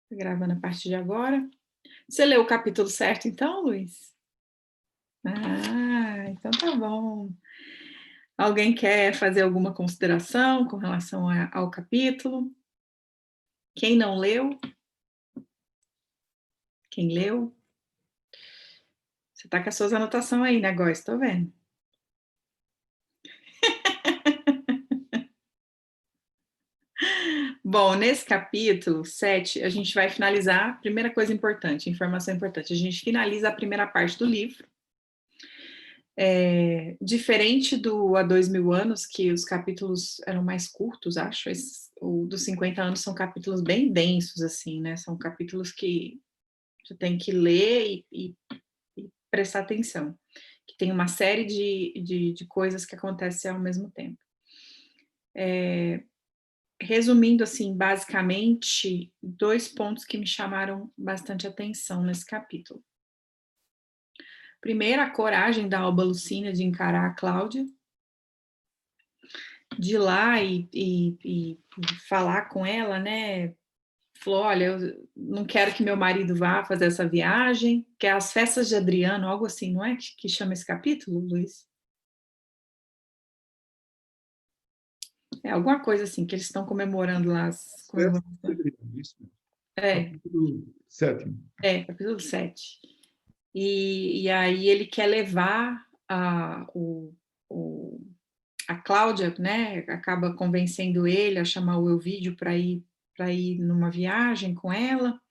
Tô gravando a partir de agora. Você leu o capítulo certo então, Luiz? Ah, então tá bom. Alguém quer fazer alguma consideração com relação ao capítulo? Quem não leu? Quem leu? Você tá com as suas anotações aí, né, Góis? Tô vendo. Bom, nesse capítulo 7, a gente vai finalizar. Primeira coisa importante, informação importante: a gente finaliza a primeira parte do livro. Diferente do Há 2000 anos, que os capítulos eram mais curtos, acho, o dos 50 anos são capítulos bem densos, assim, né? São capítulos que você tem que ler e prestar atenção, que tem uma série de coisas que acontecem ao mesmo tempo. Resumindo, assim, basicamente, 2 pontos que me chamaram bastante atenção nesse capítulo. Primeiro, a coragem da Alba Lucínia de encarar a Cláudia, de ir lá e falar com ela, né? Falou, olha, eu não quero que meu marido vá fazer essa viagem, que é as festas de Adriano, algo assim, não é que chama esse capítulo, Luiz? É alguma coisa assim, que eles estão comemorando lá as comemorações. Isso, É, capítulo 7. capítulo 7. E aí ele quer levar a Cláudia, né, acaba convencendo ele a chamar o Elvídio para ir numa viagem com ela.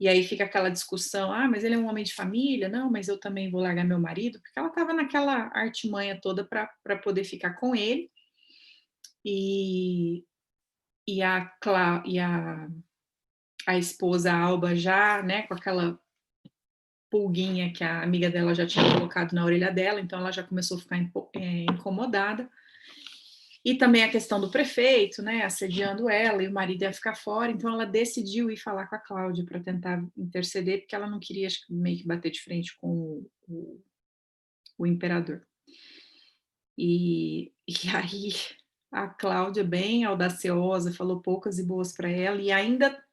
E aí fica aquela discussão, mas ele é um homem de família, não, mas eu também vou largar meu marido, porque ela estava naquela artimanha toda para poder ficar com ele. E, a esposa Alba já, né, com aquela pulguinha que a amiga dela já tinha colocado na orelha dela, então ela já começou a ficar incomodada. E também a questão do prefeito, né, assediando ela, e o marido ia ficar fora, então ela decidiu ir falar com a Cláudia para tentar interceder, porque ela não queria meio que bater de frente com o imperador. E aí a Cláudia, bem audaciosa, falou poucas e boas para ela, e ainda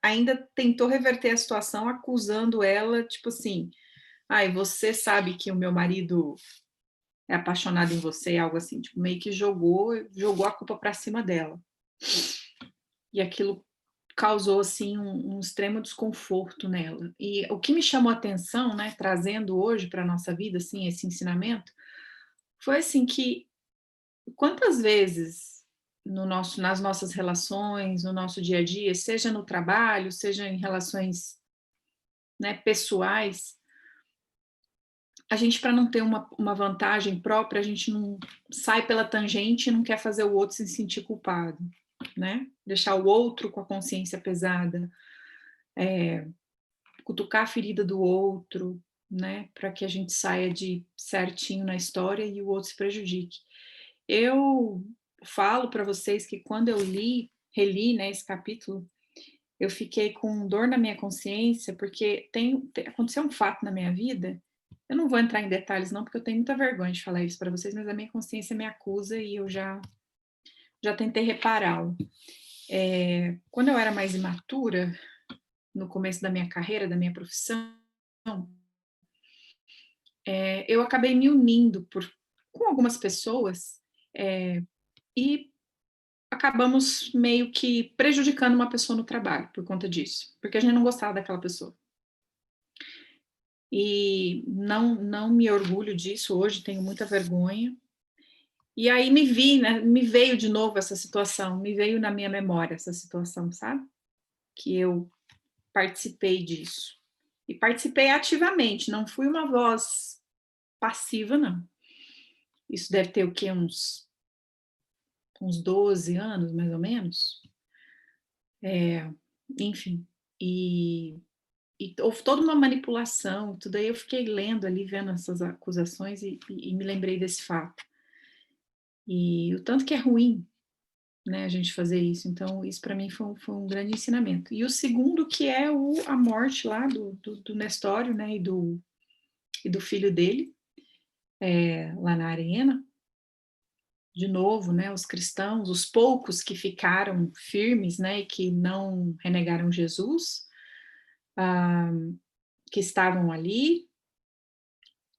tentou reverter a situação, acusando ela, tipo assim, você sabe que o meu marido é apaixonado em você, algo assim, tipo, meio que jogou a culpa para cima dela. E aquilo causou, assim, um extremo desconforto nela. E o que me chamou a atenção, né, trazendo hoje para a nossa vida, assim, esse ensinamento, foi, assim, que quantas vezes nas nossas relações, no nosso dia a dia, seja no trabalho, seja em relações, né, pessoais, a gente, para não ter uma vantagem própria, a gente não sai pela tangente e não quer fazer o outro se sentir culpado, né? Deixar o outro com a consciência pesada, cutucar a ferida do outro, né? Para que a gente saia de certinho na história e o outro se prejudique. Eu falo para vocês que quando eu reli, né, esse capítulo, eu fiquei com dor na minha consciência, porque aconteceu um fato na minha vida. Eu não vou entrar em detalhes, não, porque eu tenho muita vergonha de falar isso para vocês, mas a minha consciência me acusa e eu já tentei repará-lo. Quando eu era mais imatura, no começo da minha carreira, da minha profissão, eu acabei me unindo com algumas pessoas e acabamos meio que prejudicando uma pessoa no trabalho por conta disso, porque a gente não gostava daquela pessoa. E não me orgulho disso hoje, tenho muita vergonha. E aí me veio de novo essa situação, me veio na minha memória essa situação, sabe? Que eu participei disso. E participei ativamente, não fui uma voz passiva, não. Isso deve ter o quê? Uns 12 anos, mais ou menos. Enfim. E houve toda uma manipulação, tudo aí eu fiquei lendo ali, vendo essas acusações e me lembrei desse fato. E o tanto que é ruim, né, a gente fazer isso. Então, isso para mim foi um grande ensinamento. E o segundo, que é a morte lá do Nestório, né, e do filho dele, lá na arena. De novo, né, os cristãos, os poucos que ficaram firmes, né, e que não renegaram Jesus, que estavam ali,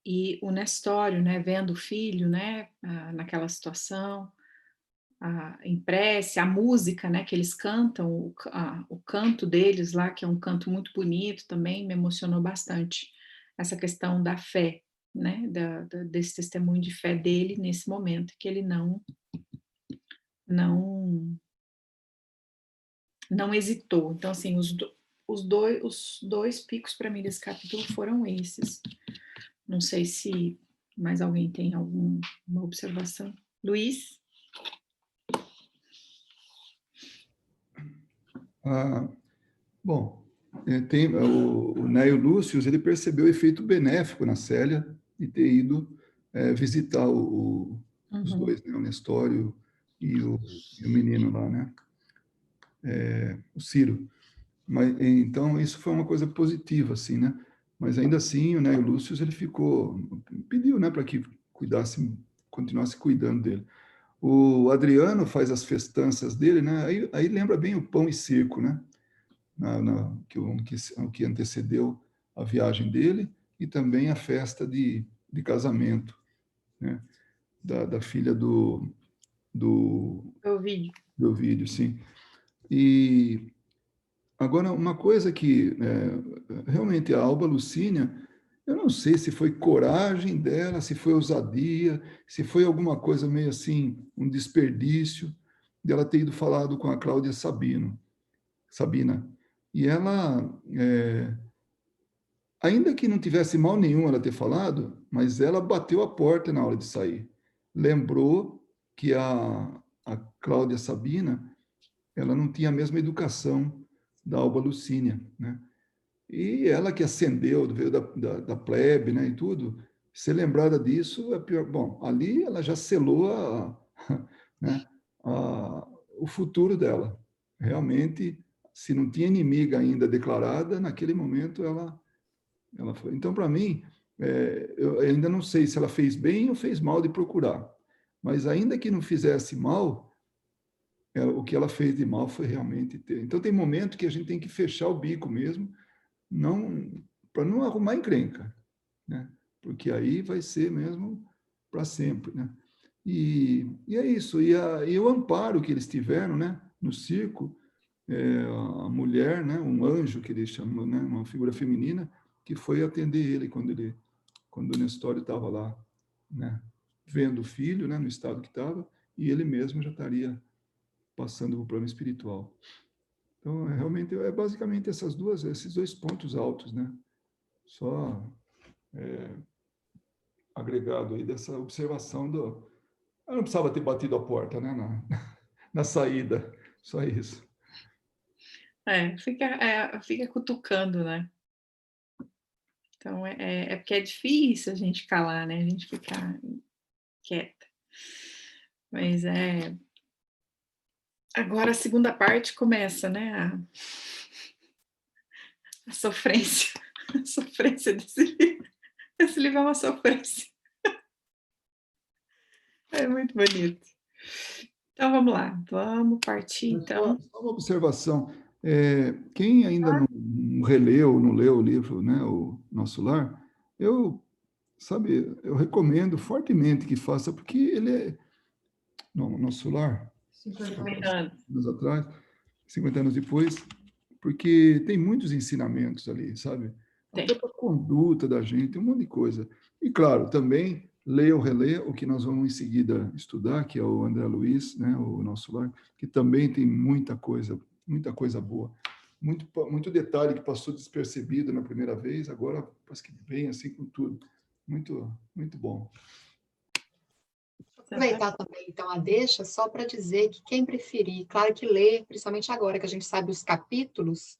e o Nestório, né, vendo o filho, né, naquela situação, em prece, a música, né, que eles cantam, o canto deles lá, que é um canto muito bonito também, me emocionou bastante, essa questão da fé, né, desse testemunho de fé dele nesse momento, que ele não, não hesitou. Então, assim, os dois picos para mim desse capítulo foram esses. Não sei se mais alguém tem alguma observação. Luiz? Ah, bom, tem o Néio Lúcius, ele percebeu o efeito benéfico na Célia de ter ido visitar os Uhum. dois, né, o Nestório e o menino lá, né, o Ciro. Mas, então, isso foi uma coisa positiva, assim, né? Mas ainda assim, o Néio Lúcius, ele pediu, né, para que continuasse cuidando dele. O Adriano faz as festanças dele, né? Aí lembra bem o pão e circo, né? Que antecedeu a viagem dele e também a festa de casamento, né? Da filha do, Eu vi. do Ovídio, sim. E agora, uma coisa que realmente a Alba Lucínia, eu não sei se foi coragem dela, se foi ousadia, se foi alguma coisa meio assim, um desperdício dela ter ido falado com a Cláudia Sabina. E ela, ainda que não tivesse mal nenhum ela ter falado, mas ela bateu a porta na hora de sair. Lembrou que a Cláudia Sabina, ela não tinha a mesma educação da Alba Lucínia, né? E ela que ascendeu, veio da plebe, né, e tudo, ser lembrada disso é pior. Bom, ali ela já selou né, o futuro dela. Realmente, se não tinha inimiga ainda declarada, naquele momento ela foi. Então, para mim, eu ainda não sei se ela fez bem ou fez mal de procurar. Mas ainda que não fizesse mal, o que ela fez de mal foi realmente ter. Então, tem momento que a gente tem que fechar o bico mesmo, não para não arrumar encrenca, né? Porque aí vai ser mesmo para sempre, né? E é isso. E o amparo que eles tiveram, né? No circo, a mulher, né? Um anjo que eles chamam, né? Uma figura feminina que foi atender ele quando o Nestório estava lá, né? Vendo o filho, né? No estado que estava, e ele mesmo já estaria passando para o plano espiritual. Então, realmente, basicamente esses dois pontos altos, né? Só agregado aí dessa observação do. Eu não precisava ter batido a porta, né? Na saída. Só isso. Fica cutucando, né? Então, é porque é difícil a gente calar, né? A gente ficar quieta. Mas agora a segunda parte começa, né? A sofrência. A sofrência desse livro. Esse livro é uma sofrência. É muito bonito. Então vamos lá, vamos partir Mas então. só uma observação. Quem ainda não releu, não leu o livro, né, o Nosso Lar, eu, sabe, eu recomendo fortemente que faça, porque ele é. Não, Nosso Lar, 50 anos. anos atrás, 50 anos depois, porque tem muitos ensinamentos ali, sabe? Até Tem. para a conduta da gente, um monte de coisa. E, claro, também leia ou relê o que nós vamos em seguida estudar, que é o André Luiz, né, o Nosso Lar, que também tem muita coisa boa. Muito detalhe que passou despercebido na primeira vez, agora parece que vem assim com tudo. Muito bom. Aproveitar também, então, a deixa, só para dizer que quem preferir, claro que ler, principalmente agora que a gente sabe os capítulos,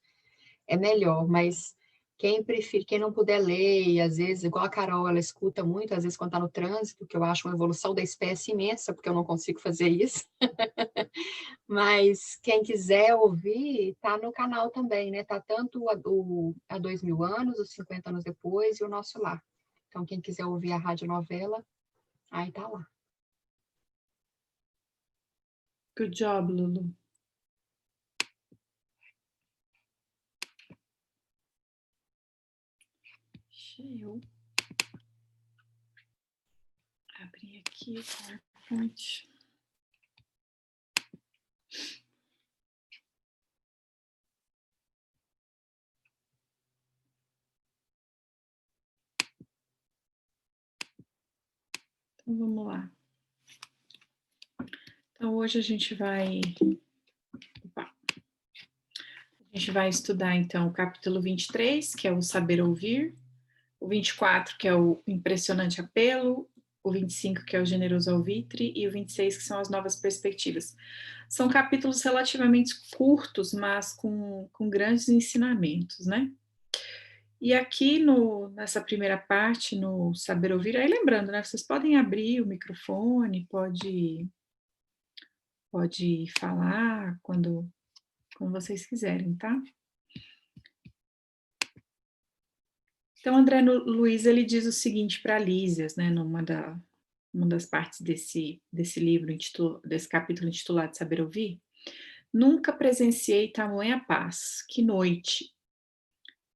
é melhor, mas quem preferir, quem não puder ler, e às vezes, igual a Carol, ela escuta muito, às vezes quando está no trânsito, que eu acho uma evolução da espécie imensa, porque eu não consigo fazer isso. Mas quem quiser ouvir, está no canal também, né? Está tanto há 2000 anos, os 50 anos depois, e o Nosso Lar. Então, quem quiser ouvir a radionovela, aí está lá. Good job, Lulu. Deixa eu abrir aqui o PowerPoint. Então, vamos lá. Então, hoje a gente vai estudar, então, o capítulo 23, que é o saber ouvir, o 24, que é o impressionante apelo, o 25, que é o generoso alvitre, e o 26, que são as novas perspectivas. São capítulos relativamente curtos, mas com grandes ensinamentos, né? E aqui nessa primeira parte, no saber ouvir, aí lembrando, né? Vocês podem abrir o microfone, pode falar quando vocês quiserem, tá? Então, André Luiz, ele diz o seguinte para Lísias, né, uma das partes desse livro, desse capítulo intitulado Saber Ouvir: nunca presenciei tamanha paz, que noite.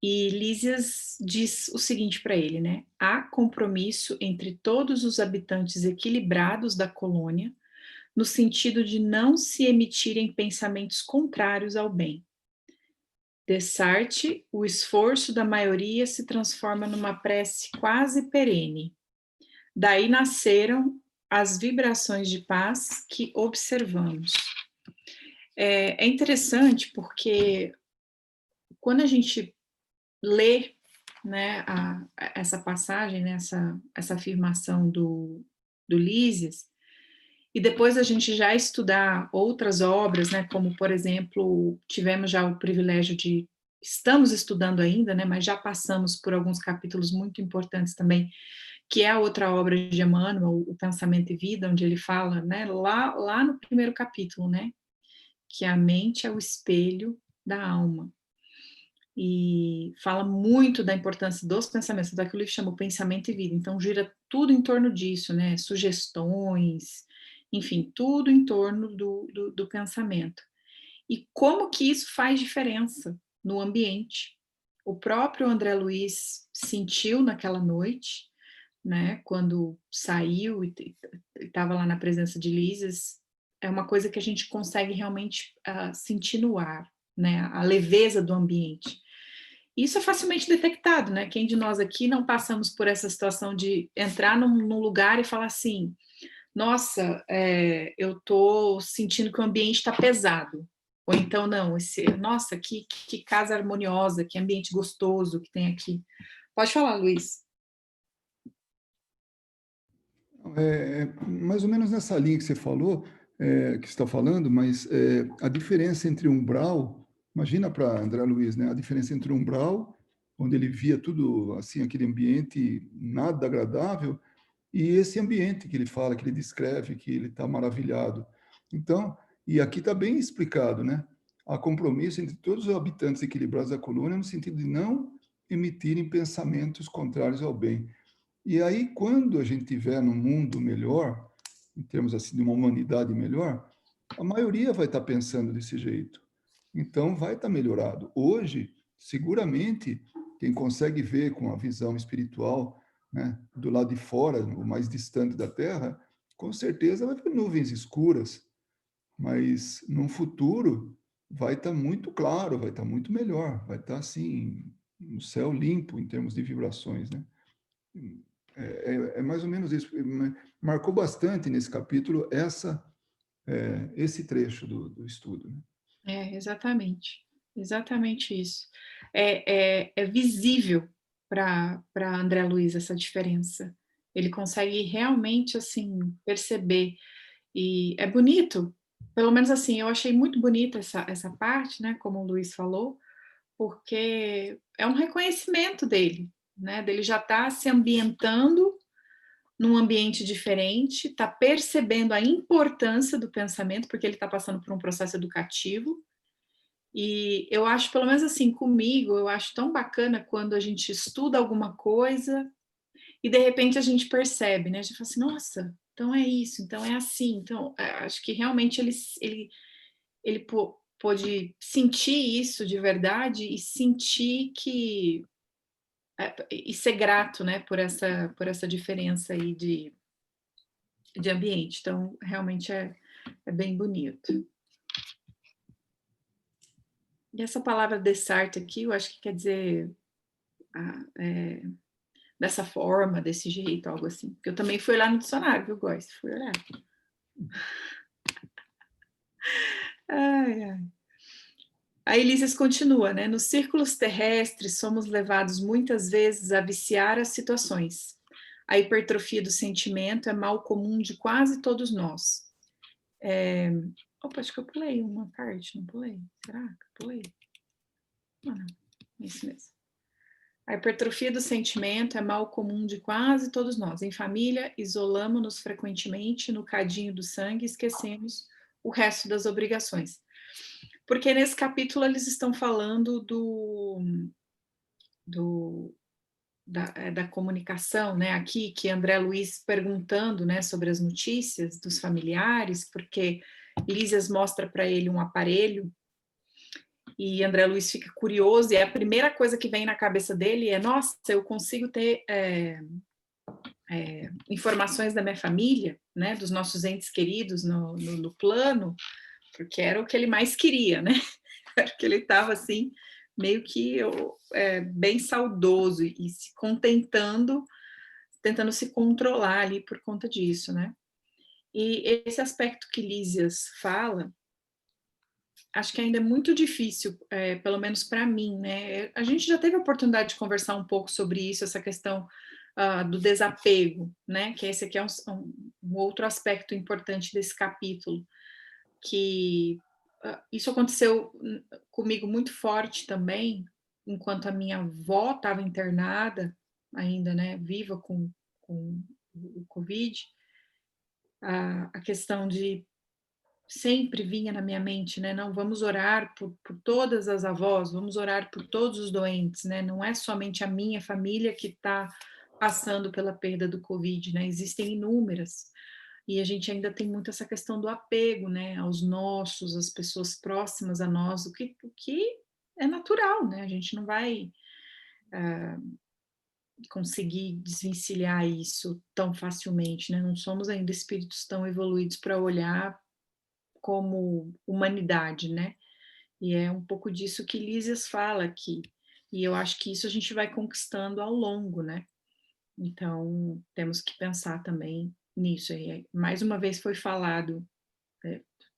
E Lísias diz o seguinte para ele, né: há compromisso entre todos os habitantes equilibrados da colônia, no sentido de não se emitirem pensamentos contrários ao bem. Dessarte, o esforço da maioria se transforma numa prece quase perene. Daí nasceram as vibrações de paz que observamos. É interessante porque quando a gente lê, né, essa passagem, né, essa afirmação do Lísias, e depois a gente já estudar outras obras, né, como, por exemplo, tivemos já o privilégio de, estamos estudando ainda, né, mas já passamos por alguns capítulos muito importantes também, que é a outra obra de Emmanuel, O Pensamento e Vida, onde ele fala, né, lá no primeiro capítulo, né, que a mente é o espelho da alma. E fala muito da importância dos pensamentos, daquilo que chama o pensamento e vida. Então, gira tudo em torno disso, né? Sugestões, enfim, tudo em torno do pensamento. E como que isso faz diferença no ambiente? O próprio André Luiz sentiu naquela noite, né? Quando saiu e estava lá na presença de Lísias, é uma coisa que a gente consegue realmente sentir no ar, né? A leveza do ambiente. Isso é facilmente detectado, né? Quem de nós aqui não passamos por essa situação de entrar num lugar e falar assim: nossa, eu tô sentindo que o ambiente está pesado. Ou então, não, nossa, que casa harmoniosa, que ambiente gostoso que tem aqui. Pode falar, Luiz. Mais ou menos nessa linha que você falou, que você está falando, mas a diferença entre umbral, imagina para André Luiz, né? A diferença entre umbral, onde ele via tudo assim, aquele ambiente nada agradável, e esse ambiente que ele fala, que ele descreve, que ele está maravilhado. Então, e aqui está bem explicado, né? Há compromisso entre todos os habitantes equilibrados da colônia no sentido de não emitirem pensamentos contrários ao bem. E aí, quando a gente tiver num mundo melhor, em termos assim de uma humanidade melhor, a maioria vai estar pensando desse jeito. Então, vai estar melhorado. Hoje, seguramente, quem consegue ver com a visão espiritual, né, do lado de fora, o mais distante da Terra, com certeza vai ver nuvens escuras, mas no futuro vai estar muito claro, vai estar muito melhor, vai estar assim, um céu limpo em termos de vibrações, né? É mais ou menos isso. Marcou bastante nesse capítulo esse trecho do estudo, né? Exatamente. Exatamente isso. É visível para André Luiz essa diferença. Ele consegue realmente, assim, perceber. E é bonito, pelo menos assim, eu achei muito bonita essa parte, né, como o Luiz falou, porque é um reconhecimento dele, né, dele já estar se ambientando num ambiente diferente, está percebendo a importância do pensamento, porque ele está passando por um processo educativo. E eu acho, pelo menos assim, comigo, eu acho tão bacana quando a gente estuda alguma coisa e de repente a gente percebe, né? A gente fala assim, nossa, então é isso, então é assim. Então, acho que realmente ele pôde sentir isso de verdade e sentir que e ser grato, né, por essa diferença aí de ambiente. Então, realmente é bem bonito. E essa palavra dessarte aqui, eu acho que quer dizer dessa forma, desse jeito, algo assim. Porque eu também fui lá no dicionário, viu, Góis? Fui olhar. Ai, ai. A Elísias continua, né? Nos círculos terrestres, somos levados muitas vezes a viciar as situações. A hipertrofia do sentimento é mal comum de quase todos nós. Opa, acho que eu pulei uma parte, não pulei? Será que eu pulei? Não, é isso mesmo. A hipertrofia do sentimento é mal comum de quase todos nós. Em família, isolamos-nos frequentemente no cadinho do sangue e esquecemos o resto das obrigações. Porque nesse capítulo eles estão falando da comunicação, né? Aqui, que André Luiz perguntando, né, sobre as notícias dos familiares, porque Lísias mostra para ele um aparelho e André Luiz fica curioso, e a primeira coisa que vem na cabeça dele é: nossa, eu consigo ter informações da minha família, né, dos nossos entes queridos no plano, porque era o que ele mais queria, né? Era que ele estava assim, meio que bem saudoso e se contentando, tentando se controlar ali por conta disso, né? E esse aspecto que Lísias fala, acho que ainda é muito difícil, pelo menos para mim, né? A gente já teve a oportunidade de conversar um pouco sobre isso, essa questão do desapego, né? Que esse aqui é um outro aspecto importante desse capítulo, que isso aconteceu comigo muito forte também, enquanto a minha avó estava internada, ainda, né? Viva com o Covid, a questão de sempre vinha na minha mente, né? Não, vamos orar por todas as avós, vamos orar por todos os doentes, né? Não é somente a minha família que está passando pela perda do Covid, né? Existem inúmeras. E a gente ainda tem muito essa questão do apego, né? Aos nossos, às pessoas próximas a nós, o que é natural, né? A gente não vai conseguir desvencilhar isso tão facilmente, né? Não somos ainda espíritos tão evoluídos para olhar como humanidade, né? E é um pouco disso que Lísias fala aqui. E eu acho que isso a gente vai conquistando ao longo, né? Então, temos que pensar também nisso. E mais uma vez foi falado,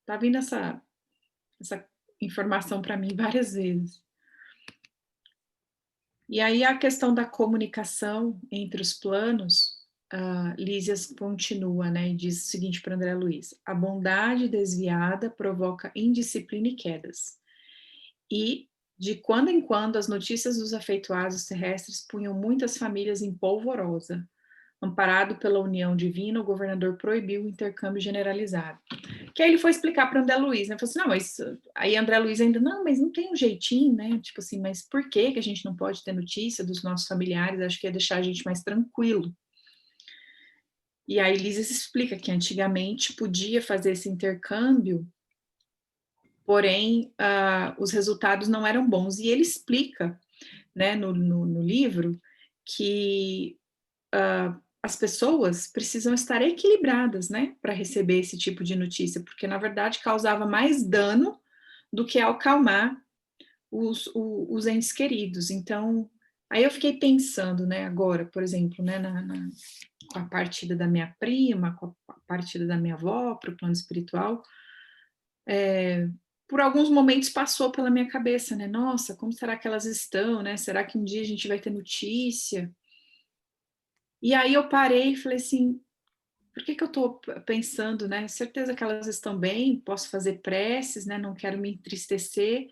tá vindo essa informação para mim várias vezes. E aí a questão da comunicação entre os planos, Lísias continua, né, e diz o seguinte para André Luiz: a bondade desviada provoca indisciplina e quedas. E, de quando em quando, as notícias dos afetuados terrestres punham muitas famílias em polvorosa. Amparado pela união divina, o governador proibiu o intercâmbio generalizado. Que aí ele foi explicar para André Luiz, né? Falou assim, não, mas aí André Luiz ainda, não, mas não tem um jeitinho, né? Tipo assim, mas por que a gente não pode ter notícia dos nossos familiares? Acho que ia deixar a gente mais tranquilo. E aí Lísias explica que antigamente podia fazer esse intercâmbio, porém os resultados não eram bons. E ele explica, né, no livro, que as pessoas precisam estar equilibradas, né, para receber esse tipo de notícia, porque na verdade causava mais dano do que acalmar os entes queridos. Então, aí eu fiquei pensando, né, agora, por exemplo, né, com a partida da minha prima, com a partida da minha avó para o plano espiritual, por alguns momentos passou pela minha cabeça, né, nossa, como será que elas estão, né, será que um dia a gente vai ter notícia? E aí eu parei e falei assim, por que eu estou pensando, né? Certeza que elas estão bem, posso fazer preces, né? Não quero me entristecer.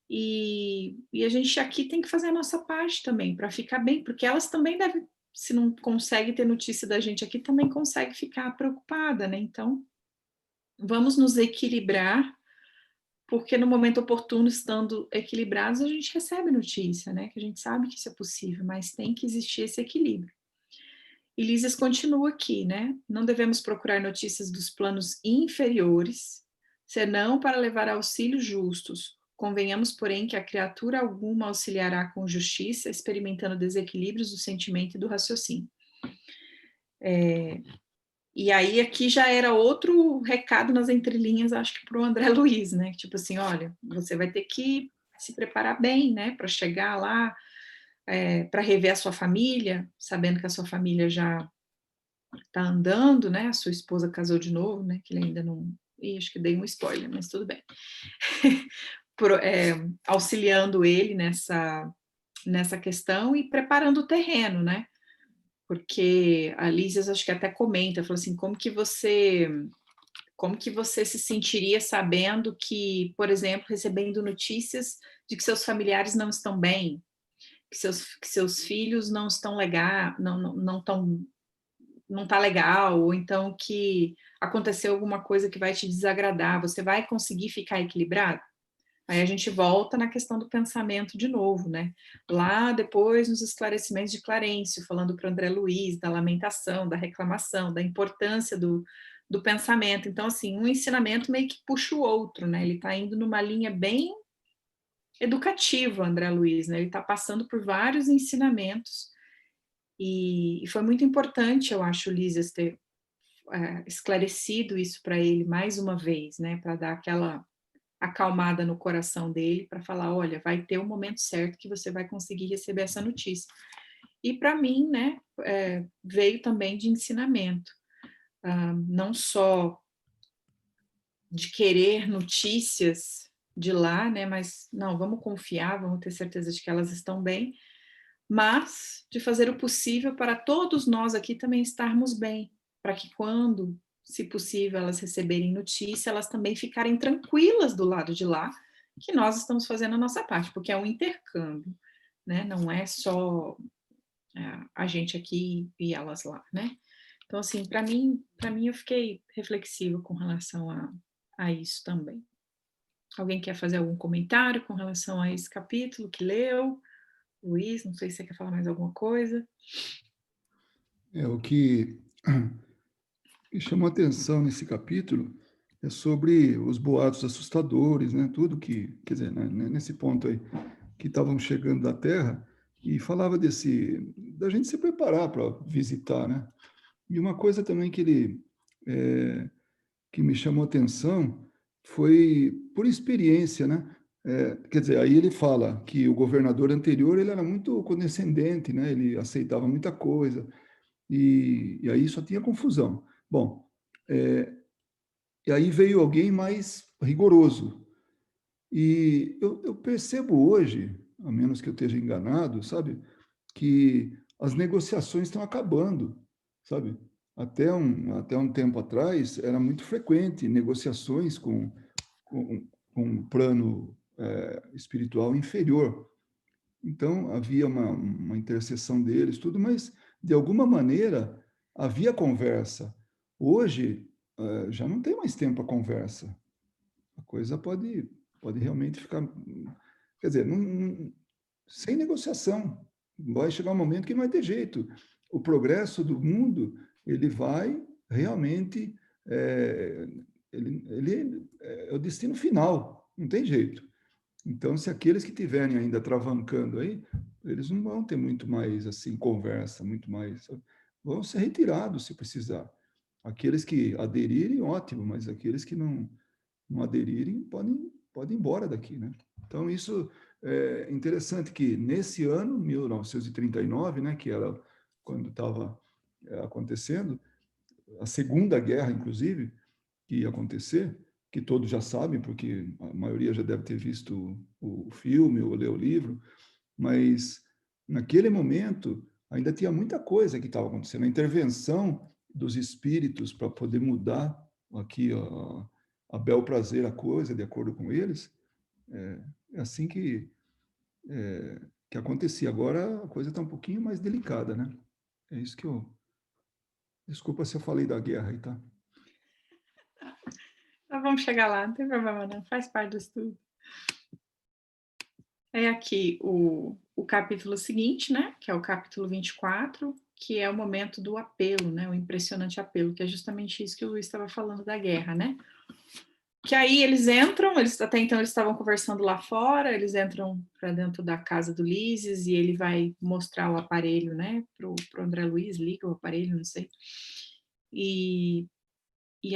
E a gente aqui tem que fazer a nossa parte também, para ficar bem, porque elas também devem, se não consegue ter notícia da gente aqui, também consegue ficar preocupada, né? Então, vamos nos equilibrar, porque no momento oportuno, estando equilibrados, a gente recebe notícia, né? Que a gente sabe que isso é possível, mas tem que existir esse equilíbrio. E Lísias continua aqui, né? Não devemos procurar notícias dos planos inferiores, senão para levar auxílios justos, Convenhamos, porém, que a criatura alguma auxiliará com justiça, experimentando desequilíbrios do sentimento e do raciocínio. E aí aqui já era outro recado nas entrelinhas, acho que para o André Luiz, né? Tipo assim, olha, você vai ter que se preparar bem, né? Para chegar lá, para rever a sua família, sabendo que a sua família já está andando, né? A sua esposa casou de novo, né? Que ele ainda não... Ih, acho que dei um spoiler, mas tudo bem. Auxiliando ele nessa questão e preparando o terreno, né? Porque a Lísias acho que até comenta, falou assim, como que você se sentiria sabendo que, por exemplo, recebendo notícias de que seus familiares não estão bem, que seus filhos não estão legal, não tá legal, ou então que aconteceu alguma coisa que vai te desagradar, você vai conseguir ficar equilibrado? Aí a gente volta na questão do pensamento de novo, né? Lá depois, nos esclarecimentos de Clarencio, falando para o André Luiz, da lamentação, da reclamação, da importância do pensamento. Então, assim, um ensinamento meio que puxa o outro, né? Ele está indo numa linha bem educativa, André Luiz, né? Ele está passando por vários ensinamentos e foi muito importante, eu acho, o Lísias ter esclarecido isso para ele mais uma vez, né? Para dar aquela acalmada no coração dele para falar, olha, vai ter o momento certo que você vai conseguir receber essa notícia. E para mim, né, veio também de ensinamento, não só de querer notícias de lá, né, mas não, vamos confiar, vamos ter certeza de que elas estão bem, mas de fazer o possível para todos nós aqui também estarmos bem, para que quando, se possível, elas receberem notícia, elas também ficarem tranquilas do lado de lá, que nós estamos fazendo a nossa parte, porque é um intercâmbio, né? Não é só a gente aqui e elas lá, né? Então, assim, para mim eu fiquei reflexiva com relação a isso também. Alguém quer fazer algum comentário com relação a esse capítulo que leu? Luiz, não sei se você quer falar mais alguma coisa. O que chamou atenção nesse capítulo é sobre os boatos assustadores, né? Tudo que, quer dizer, né, nesse ponto aí, que estavam chegando da Terra, e falava da gente se preparar para visitar, né? E uma coisa também que me chamou atenção foi por experiência, né? Quer dizer, aí ele fala que o governador anterior ele era muito condescendente, né? Ele aceitava muita coisa e aí só tinha confusão. Bom, e aí veio alguém mais rigoroso. E eu percebo hoje, a menos que eu esteja enganado, sabe, que as negociações estão acabando, sabe? Até um tempo atrás, era muito frequente negociações com um plano espiritual inferior. Então, havia uma intercessão deles, tudo, mas, de alguma maneira, havia conversa. Hoje, já não tem mais tempo a conversa. A coisa pode realmente ficar... Quer dizer, sem negociação. Vai chegar um momento que não vai ter jeito. O progresso do mundo, ele vai realmente... ele é o destino final. Não tem jeito. Então, se aqueles que estiverem ainda travancando aí, eles não vão ter muito mais assim conversa, muito mais. Vão ser retirados se precisar. Aqueles que aderirem, ótimo, mas aqueles que não aderirem, podem ir embora daqui, né? Então, isso é interessante que nesse ano, 1939, né, que era quando estava acontecendo, a Segunda Guerra, inclusive, que ia acontecer, que todos já sabem, porque a maioria já deve ter visto o filme ou ler o livro, mas naquele momento ainda tinha muita coisa que estava acontecendo. A intervenção dos espíritos para poder mudar aqui a bel prazer a coisa, de acordo com eles, é assim que acontecia. Agora a coisa está um pouquinho mais delicada, né? É isso que eu... Desculpa se eu falei da guerra aí, tá? Então vamos chegar lá, não tem problema não, faz parte do estudo. É aqui o capítulo seguinte, né, que é o capítulo 24, que é o momento do apelo, né, o impressionante apelo, que é justamente isso que o Luiz estava falando da guerra, né. que aí eles entram, até então eles estavam conversando lá fora, eles entram para dentro da casa do Lísias e ele vai mostrar o aparelho, né, pro André Luiz, liga o aparelho, não sei. E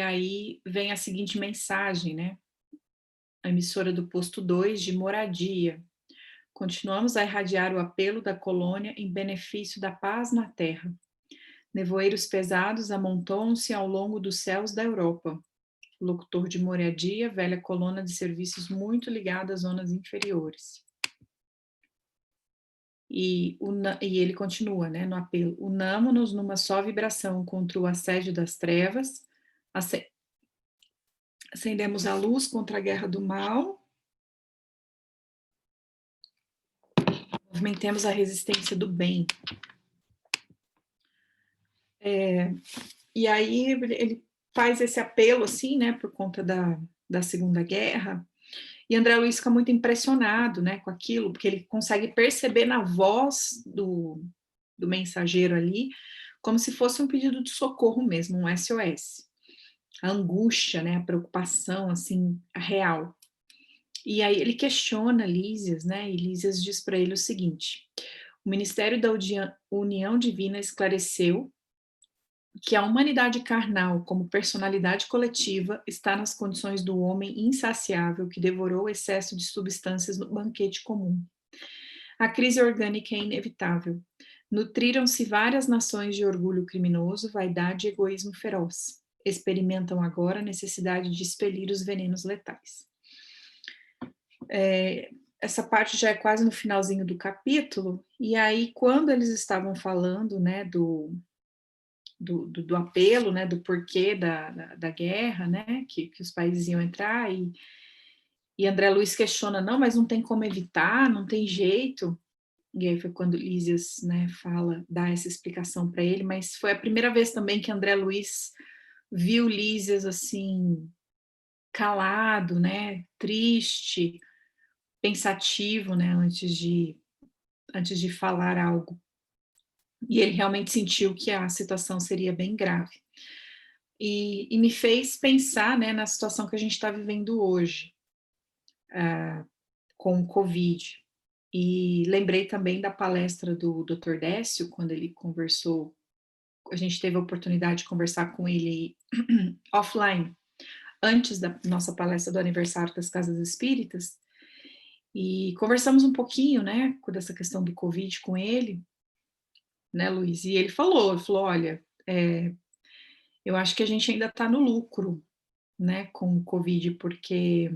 aí vem a seguinte mensagem, né, a emissora do posto 2 de Moradia. Continuamos a irradiar o apelo da colônia em benefício da paz na terra. Nevoeiros pesados amontoam-se ao longo dos céus da Europa. Locutor de Moradia, velha coluna de serviços muito ligada às zonas inferiores. E ele continua, né, no apelo. Unamo-nos numa só vibração contra o assédio das trevas, acendemos a luz contra a guerra do mal, movimentemos a resistência do bem. E aí ele faz esse apelo, assim, né, por conta da Segunda Guerra, e André Luiz fica muito impressionado, né, com aquilo, porque ele consegue perceber na voz do mensageiro ali, como se fosse um pedido de socorro mesmo, um SOS. A angústia, né, a preocupação, assim, a real. E aí ele questiona Lísias, né, e Lísias diz para ele o seguinte: o Ministério da União Divina esclareceu que a humanidade carnal, como personalidade coletiva, está nas condições do homem insaciável que devorou o excesso de substâncias no banquete comum. A crise orgânica é inevitável. Nutriram-se várias nações de orgulho criminoso, vaidade e egoísmo feroz. Experimentam agora a necessidade de expelir os venenos letais. Essa parte já é quase no finalzinho do capítulo, e aí quando eles estavam falando, né, do apelo, né, do porquê da guerra, né, que os países iam entrar, e André Luiz questiona, não, mas não tem como evitar, não tem jeito. E aí foi quando Lísias, né, dá essa explicação para ele, mas foi a primeira vez também que André Luiz viu Lísias assim, calado, né, triste, pensativo, né, antes de falar algo. E ele realmente sentiu que a situação seria bem grave. E me fez pensar, né, na situação que a gente está vivendo hoje, com o Covid. E lembrei também da palestra do Dr. Décio, quando ele conversou, a gente teve a oportunidade de conversar com ele offline, antes da nossa palestra do aniversário das Casas Espíritas, e conversamos um pouquinho, né, dessa questão do Covid com ele, né, Luiz? E ele falou, olha, eu acho que a gente ainda está no lucro, né, com o Covid, porque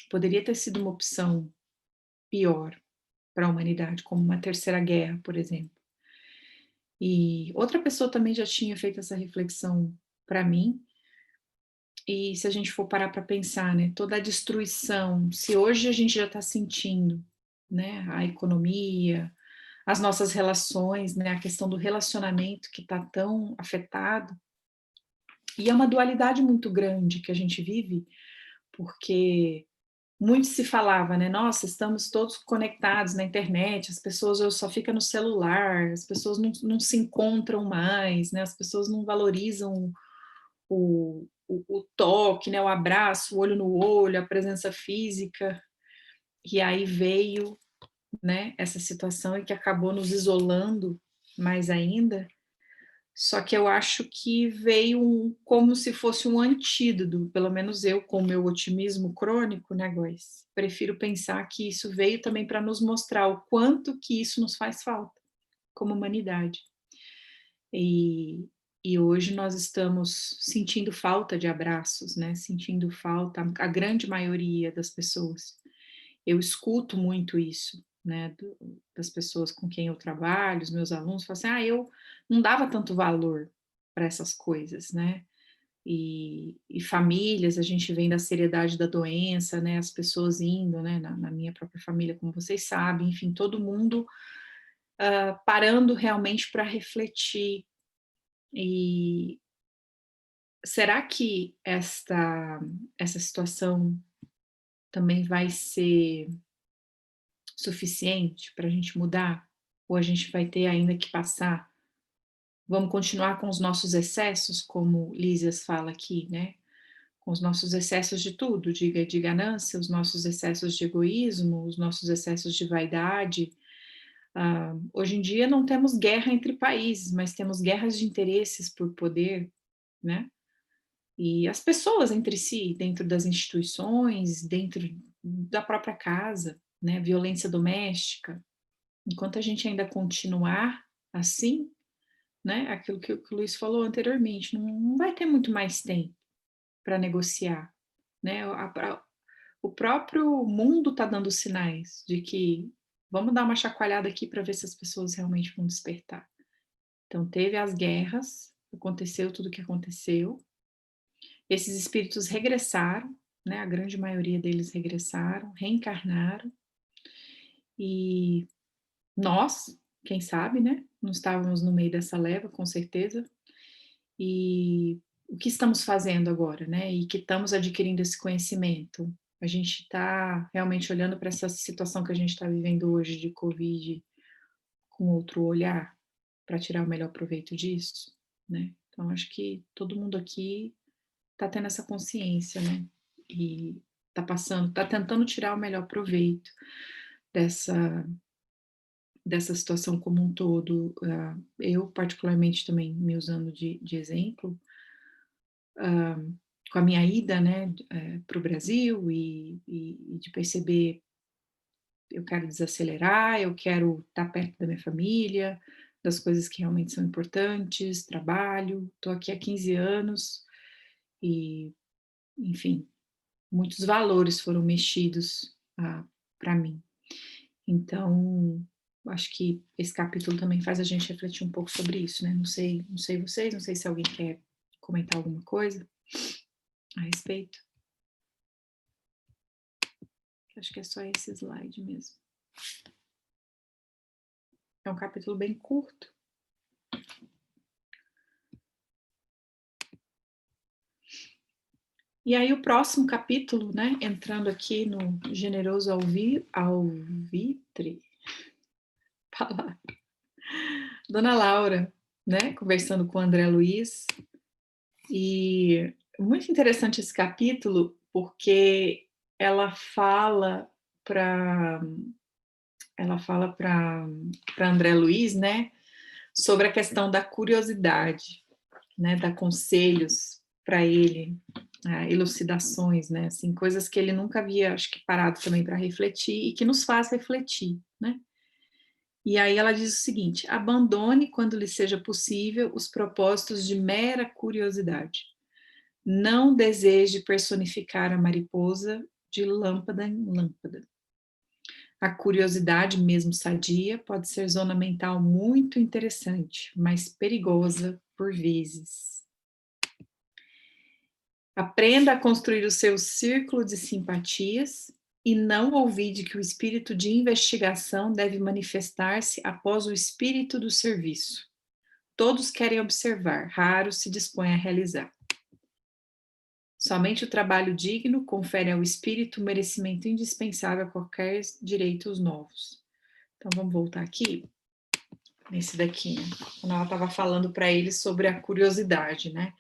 poderia ter sido uma opção pior para a humanidade, como uma terceira guerra, por exemplo. E outra pessoa também já tinha feito essa reflexão para mim, e se a gente for parar para pensar, né, toda a destruição, se hoje a gente já está sentindo, né, a economia, as nossas relações, né, a questão do relacionamento que está tão afetado, e é uma dualidade muito grande que a gente vive, porque muito se falava, né? Nossa, estamos todos conectados na internet, as pessoas hoje só ficam no celular, as pessoas não se encontram mais, né? As pessoas não valorizam o toque, né? O abraço, o olho no olho, a presença física. E aí veio, né, essa situação e que acabou nos isolando mais ainda. Só que eu acho que veio como se fosse um antídoto, pelo menos eu, com o meu otimismo crônico, né, Góis? Prefiro pensar que isso veio também para nos mostrar o quanto que isso nos faz falta, como humanidade. E hoje nós estamos sentindo falta de abraços, né? Sentindo falta, a grande maioria das pessoas. Eu escuto muito isso, né, das pessoas com quem eu trabalho, os meus alunos, falam assim, eu não dava tanto valor para essas coisas, né, e famílias, a gente vem da seriedade da doença, né, as pessoas indo, né, na minha própria família, como vocês sabem, enfim, todo mundo parando realmente para refletir, e será que essa situação também vai ser suficiente para a gente mudar? Ou a gente vai ter ainda que passar? Vamos continuar com os nossos excessos, como Lísias fala aqui, né? com os nossos excessos de tudo, de ganância, os nossos excessos de egoísmo, os nossos excessos de vaidade. Hoje em dia não temos guerra entre países, mas temos guerras de interesses por poder, né? E as pessoas entre si, dentro das instituições, dentro da própria casa, né? Violência doméstica. Enquanto a gente ainda continuar assim, né? Aquilo que o Luiz falou anteriormente, não vai ter muito mais tempo para negociar, né? O próprio mundo está dando sinais de que vamos dar uma chacoalhada aqui para ver se as pessoas realmente vão despertar. Então, teve as guerras, aconteceu tudo o que aconteceu, esses espíritos regressaram, né? A grande maioria deles regressaram, reencarnaram, e nós, quem sabe, né? Não estávamos no meio dessa leva, com certeza, e o que estamos fazendo agora, né? E que estamos adquirindo esse conhecimento. A gente está realmente olhando para essa situação que a gente está vivendo hoje de Covid com outro olhar, para tirar o melhor proveito disso, né? Então, acho que todo mundo aqui está tendo essa consciência, né? E está tentando tirar o melhor proveito dessa, dessa situação como um todo. Eu, particularmente, também me usando de exemplo, com a minha ida, né, para o Brasil e de perceber, eu quero desacelerar, eu quero estar perto da minha família, das coisas que realmente são importantes, trabalho, estou aqui há 15 anos e, enfim, muitos valores foram mexidos para mim. Então, acho que esse capítulo também faz a gente refletir um pouco sobre isso, né? Não sei vocês, não sei se alguém quer comentar alguma coisa a respeito. Acho que é só esse slide mesmo. É um capítulo bem curto. E aí o próximo capítulo, né, entrando aqui no generoso alvitre, palavra, Dona Laura, né, conversando com o André Luiz, e muito interessante esse capítulo, porque ela fala para André Luiz, né, sobre a questão da curiosidade, né, dar conselhos para ele, elucidações, né, assim, coisas que ele nunca havia, acho que, parado também para refletir e que nos faz refletir, né. E aí ela diz o seguinte: abandone, quando lhe seja possível, os propósitos de mera curiosidade. Não deseje personificar a mariposa de lâmpada em lâmpada. A curiosidade, mesmo sadia, pode ser zona mental muito interessante, mas perigosa por vezes. Aprenda a construir o seu círculo de simpatias e não ouvide que o espírito de investigação deve manifestar-se após o espírito do serviço. Todos querem observar, raros se dispõem a realizar. Somente o trabalho digno confere ao espírito o merecimento indispensável a qualquer direitos novos. Então vamos voltar aqui, nesse daqui, né? Quando ela estava falando para ele sobre a curiosidade, né?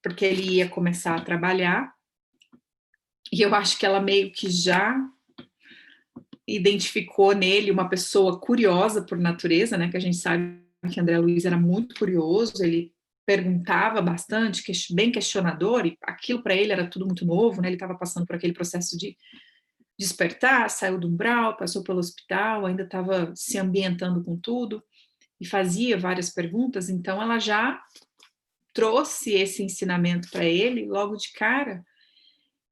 Porque ele ia começar a trabalhar, e eu acho que ela meio que já identificou nele uma pessoa curiosa por natureza, né? Que a gente sabe que André Luiz era muito curioso, ele perguntava bastante, bem questionador, e aquilo para ele era tudo muito novo, né? Ele estava passando por aquele processo de despertar, saiu do umbral, passou pelo hospital, ainda estava se ambientando com tudo e fazia várias perguntas, então ela já trouxe esse ensinamento para ele logo de cara.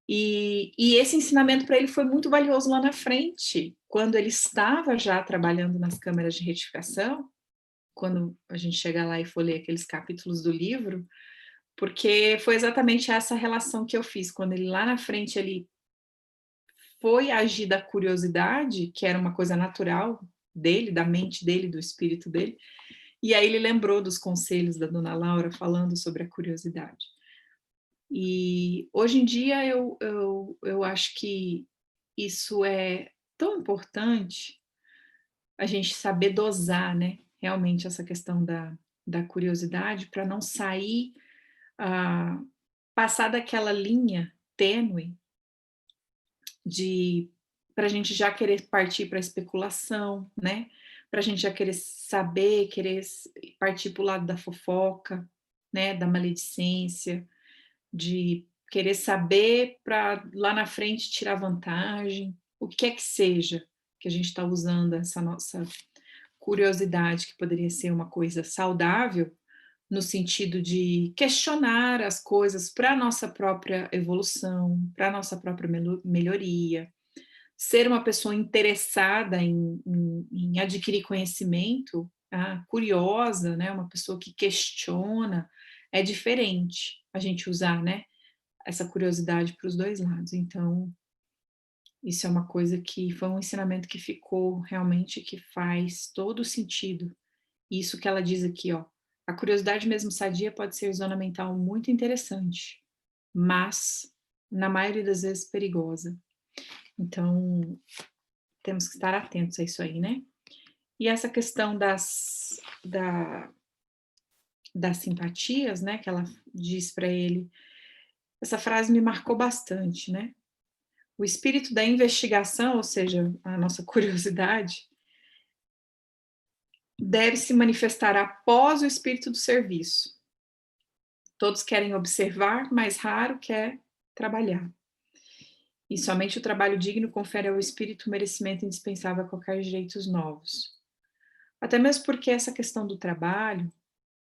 E esse ensinamento para ele foi muito valioso lá na frente, quando ele estava já trabalhando nas câmeras de retificação, quando a gente chegar lá e for ler aqueles capítulos do livro, porque foi exatamente essa relação que eu fiz, quando ele lá na frente ele foi agir da curiosidade, que era uma coisa natural dele, da mente dele, do espírito dele, e aí ele lembrou dos conselhos da Dona Laura falando sobre a curiosidade. E hoje em dia eu acho que isso é tão importante, a gente saber dosar, né, realmente essa questão da curiosidade, para não sair passar daquela linha tênue de para a gente já querer partir para a especulação, né? Para a gente já querer saber, partir para o lado da fofoca, né? Da maledicência, de querer saber para lá na frente tirar vantagem, o que quer que seja que a gente está usando essa nossa curiosidade, que poderia ser uma coisa saudável, no sentido de questionar as coisas para a nossa própria evolução, para a nossa própria melhoria, ser uma pessoa interessada em adquirir conhecimento, curiosa, né, uma pessoa que questiona, é diferente a gente usar, né, essa curiosidade para os dois lados. Então, isso é uma coisa que foi um ensinamento que ficou realmente, que faz todo sentido. Isso que ela diz aqui, ó, a curiosidade mesmo sadia pode ser zona mental muito interessante, mas, na maioria das vezes, perigosa. Então, temos que estar atentos a isso aí, né? E essa questão das simpatias, né, que ela diz para ele, essa frase me marcou bastante, né? O espírito da investigação, ou seja, a nossa curiosidade, deve se manifestar após o espírito do serviço. Todos querem observar, mas raro quer trabalhar. E somente o trabalho digno confere ao espírito o merecimento indispensável a qualquer direitos novos. Até mesmo porque essa questão do trabalho,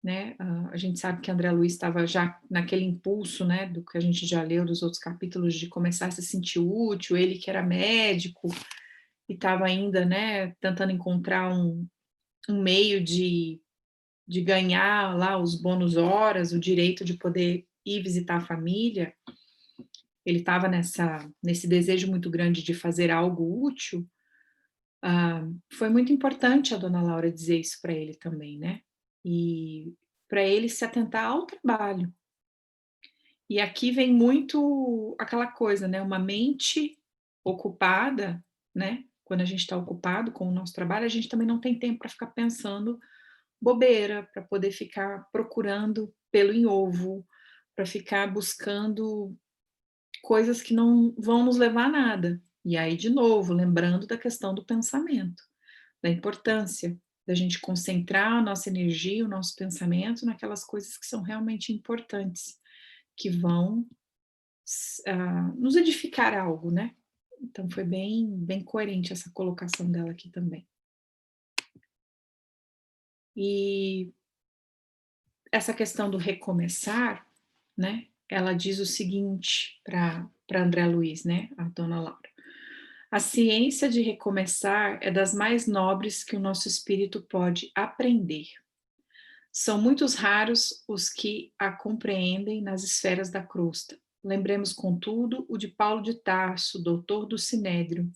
né, a gente sabe que André Luiz estava já naquele impulso, né, do que a gente já leu dos outros capítulos, de começar a se sentir útil, ele que era médico, e estava ainda, né, tentando encontrar um meio de ganhar lá os bônus horas, o direito de poder ir visitar a família. Ele estava nesse desejo muito grande de fazer algo útil. Foi muito importante a dona Laura dizer isso para ele também, né? E para ele se atentar ao trabalho. E aqui vem muito aquela coisa, né? Uma mente ocupada, né? Quando a gente está ocupado com o nosso trabalho, a gente também não tem tempo para ficar pensando bobeira, para poder ficar procurando pelo em ovo, para ficar buscando coisas que não vão nos levar a nada. E aí, de novo, lembrando da questão do pensamento, da importância da gente concentrar a nossa energia, o nosso pensamento naquelas coisas que são realmente importantes, que vão nos edificar algo, né? Então foi bem coerente essa colocação dela aqui também. E essa questão do recomeçar, né? Ela diz o seguinte para André Luiz, né? A dona Laura. A ciência de recomeçar é das mais nobres que o nosso espírito pode aprender. São muitos raros os que a compreendem nas esferas da crosta. Lembremos, contudo, o de Paulo de Tarso, doutor do Sinédrio,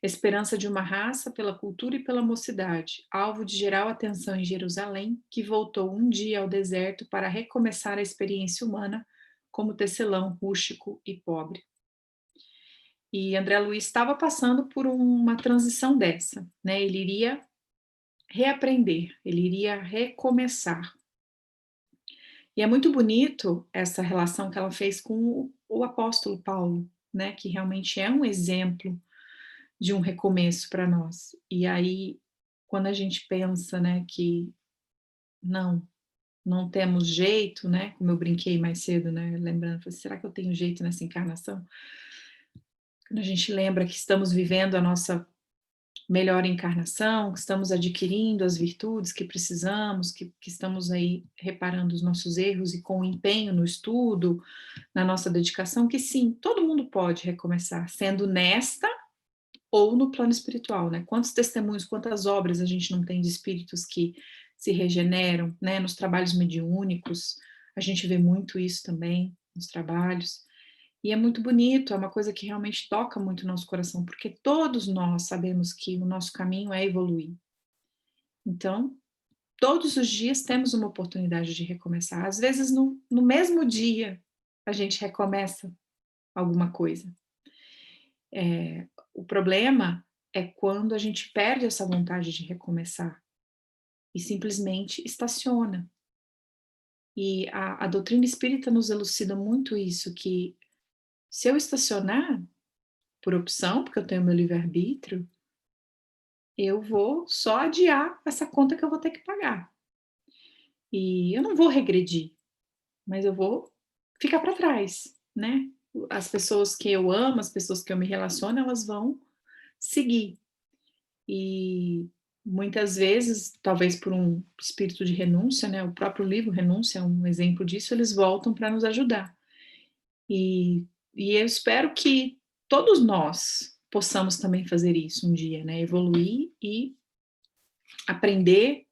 esperança de uma raça pela cultura e pela mocidade, alvo de geral atenção em Jerusalém, que voltou um dia ao deserto para recomeçar a experiência humana como tecelão rústico e pobre. E André Luiz estava passando por uma transição dessa, né? Ele iria reaprender, ele iria recomeçar. E é muito bonito essa relação que ela fez com o apóstolo Paulo, né? Que realmente é um exemplo de um recomeço para nós. E aí, quando a gente pensa, né, que não temos jeito, né? Como eu brinquei mais cedo, né? Lembrando, será que eu tenho jeito nessa encarnação? Quando a gente lembra que estamos vivendo a nossa melhor encarnação, que estamos adquirindo as virtudes que precisamos, que estamos aí reparando os nossos erros e com empenho no estudo, na nossa dedicação, que sim, todo mundo pode recomeçar, sendo nesta ou no plano espiritual, né? Quantos testemunhos, quantas obras a gente não tem de espíritos que se regeneram, né? Nos trabalhos mediúnicos, a gente vê muito isso também nos trabalhos. E é muito bonito, é uma coisa que realmente toca muito o nosso coração, porque todos nós sabemos que o nosso caminho é evoluir. Então, todos os dias temos uma oportunidade de recomeçar. Às vezes, no mesmo dia, a gente recomeça alguma coisa. O problema é quando a gente perde essa vontade de recomeçar e simplesmente estaciona. E a doutrina espírita nos elucida muito isso, que se eu estacionar por opção, porque eu tenho meu livre-arbítrio, eu vou só adiar essa conta que eu vou ter que pagar. E eu não vou regredir, mas eu vou ficar para trás, né? As pessoas que eu amo, as pessoas que eu me relaciono, elas vão seguir. E muitas vezes, talvez por um espírito de renúncia, né? O próprio livro Renúncia é um exemplo disso, eles voltam para nos ajudar. E, e eu espero que todos nós possamos também fazer isso um dia, né? Evoluir e aprender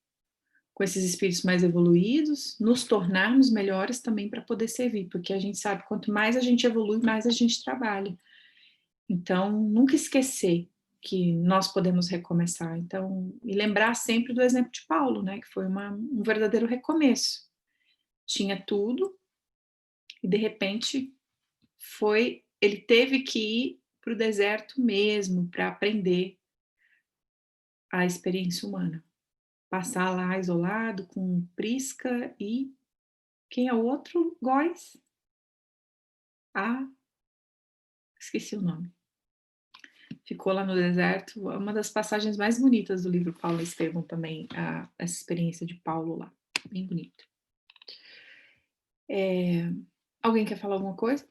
com esses espíritos mais evoluídos, nos tornarmos melhores também para poder servir, porque a gente sabe, quanto mais a gente evolui, mais a gente trabalha. Então, nunca esquecer que nós podemos recomeçar. Então, e lembrar sempre do exemplo de Paulo, né, que foi um verdadeiro recomeço. Tinha tudo e de repente ele teve que ir para o deserto mesmo para aprender a experiência humana. Passar lá isolado com Prisca e quem é o outro? Góis? Ah, esqueci o nome. Ficou lá no deserto, é uma das passagens mais bonitas do livro Paulo e Estevão também, essa experiência de Paulo lá, bem bonita. Alguém quer falar alguma coisa?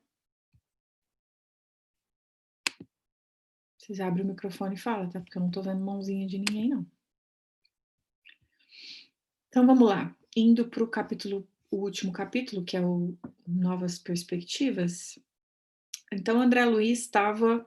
Vocês abrem o microfone e falam, tá? Porque eu não tô vendo mãozinha de ninguém, não. Então vamos lá, indo para o último capítulo, que é o Novas Perspectivas. Então André Luiz estava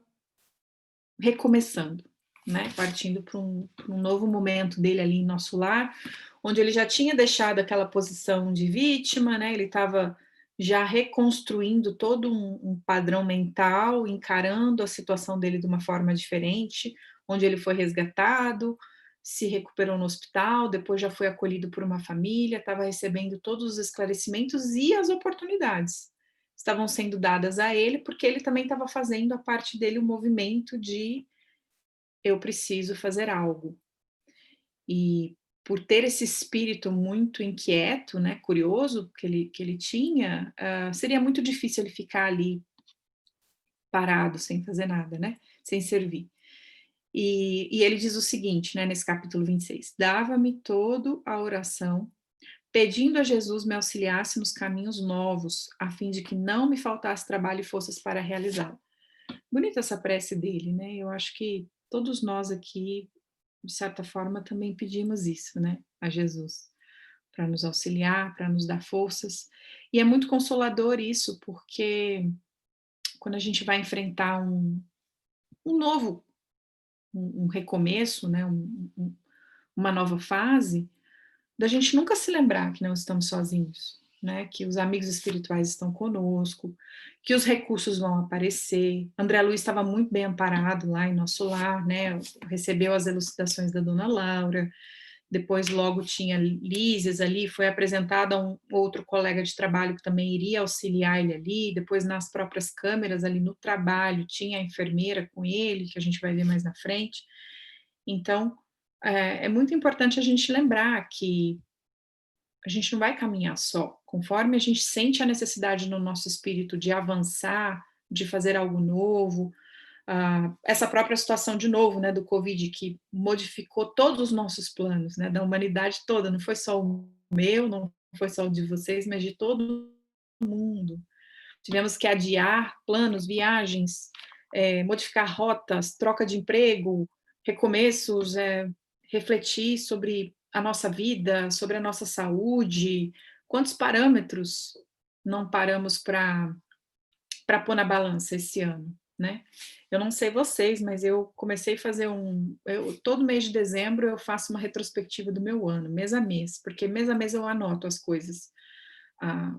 recomeçando, né? Partindo para um novo momento dele ali em Nosso Lar, onde ele já tinha deixado aquela posição de vítima, né? Ele estava já reconstruindo todo um padrão mental, encarando a situação dele de uma forma diferente, onde ele foi resgatado, se recuperou no hospital, depois já foi acolhido por uma família, estava recebendo todos os esclarecimentos e as oportunidades estavam sendo dadas a ele, porque ele também estava fazendo a parte dele o movimento de eu preciso fazer algo. E por ter esse espírito muito inquieto, né, curioso que ele tinha, seria muito difícil ele ficar ali parado, sem fazer nada, né, sem servir. E ele diz o seguinte, né, nesse capítulo 26, dava-me todo a oração, pedindo a Jesus me auxiliasse nos caminhos novos, a fim de que não me faltasse trabalho e forças para realizá-lo. Bonita essa prece dele, né, eu acho que todos nós aqui, de certa forma, também pedimos isso, né, a Jesus, para nos auxiliar, para nos dar forças. E é muito consolador isso, porque quando a gente vai enfrentar um novo, um recomeço, né, uma nova fase, da gente nunca se lembrar que não estamos sozinhos, né? Que os amigos espirituais estão conosco, que os recursos vão aparecer. André Luiz estava muito bem amparado lá em Nosso Lar, né? Recebeu as elucidações da dona Laura, depois logo tinha Lísias ali, foi apresentado a um outro colega de trabalho que também iria auxiliar ele ali, depois nas próprias câmeras ali no trabalho, tinha a enfermeira com ele, que a gente vai ver mais na frente. Então, é muito importante a gente lembrar que a gente não vai caminhar só. Conforme a gente sente a necessidade no nosso espírito de avançar, de fazer algo novo, essa própria situação de novo, né, do Covid, que modificou todos os nossos planos, né, da humanidade toda, não foi só o meu, não foi só o de vocês, mas de todo mundo. Tivemos que adiar planos, viagens, modificar rotas, troca de emprego, recomeços, refletir sobre a nossa vida, sobre a nossa saúde, quantos parâmetros não paramos para pôr na balança esse ano, né? Eu não sei vocês, mas eu comecei a fazer todo mês de dezembro eu faço uma retrospectiva do meu ano, mês a mês, porque mês a mês eu anoto as coisas,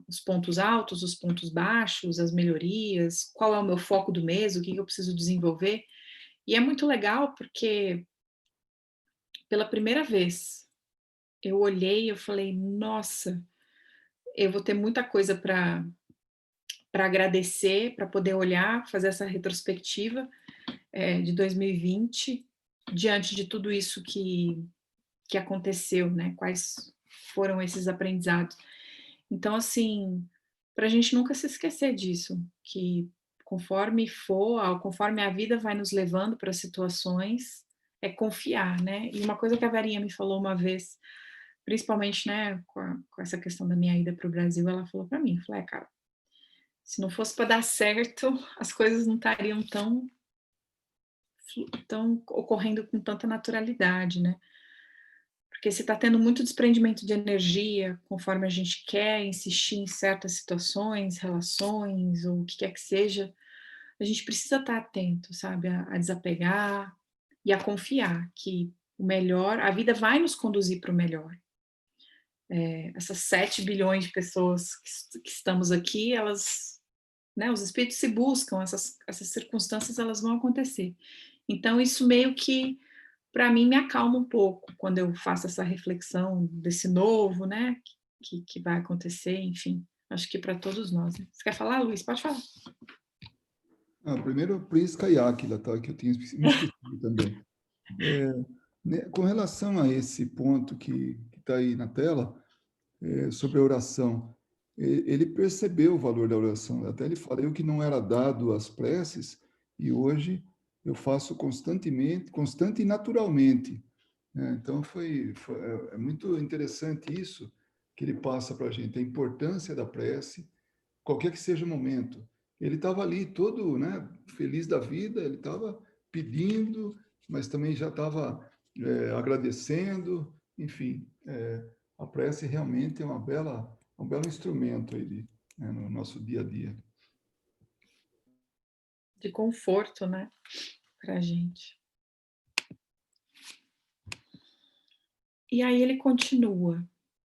os pontos altos, os pontos baixos, as melhorias, qual é o meu foco do mês, o que eu preciso desenvolver, e é muito legal porque pela primeira vez eu olhei e eu falei, nossa, eu vou ter muita coisa para agradecer, para poder olhar, fazer essa retrospectiva de 2020, diante de tudo isso que aconteceu, né? Quais foram esses aprendizados. Então, assim, para a gente nunca se esquecer disso, que conforme a vida vai nos levando para situações, é confiar, né. E uma coisa que a Verinha me falou uma vez, principalmente, né, com essa questão da minha ida para o Brasil, ela falou para mim, falou: "É, cara, se não fosse para dar certo, as coisas não estariam tão ocorrendo com tanta naturalidade, né. Porque se está tendo muito desprendimento de energia, conforme a gente quer insistir em certas situações, relações ou o que quer que seja, a gente precisa estar atento, sabe, a desapegar e a confiar que o melhor a vida vai nos conduzir para o melhor. Essas 7 bilhões de pessoas que estamos aqui, elas, né, os espíritos se buscam, essas circunstâncias elas vão acontecer. Então isso meio que, para mim, me acalma um pouco quando eu faço essa reflexão desse novo, né, que vai acontecer, enfim, acho que para todos nós, né. Você quer falar, Luiz? Pode falar. Primeiro, Prisca e Áquila, tá? Que eu tinha me esquecido também. Né, com relação a esse ponto que está aí na tela, sobre a oração, ele percebeu o valor da oração. Até ele falou que não era dado às preces, e hoje eu faço constantemente, constante e naturalmente, né? Então, é muito interessante isso que ele passa para a gente, a importância da prece, qualquer que seja o momento. Ele estava ali todo, né, feliz da vida, ele estava pedindo, mas também já estava agradecendo, enfim, a prece realmente é um belo instrumento aí, né, no nosso dia a dia. De conforto, né, pra gente. E aí ele continua,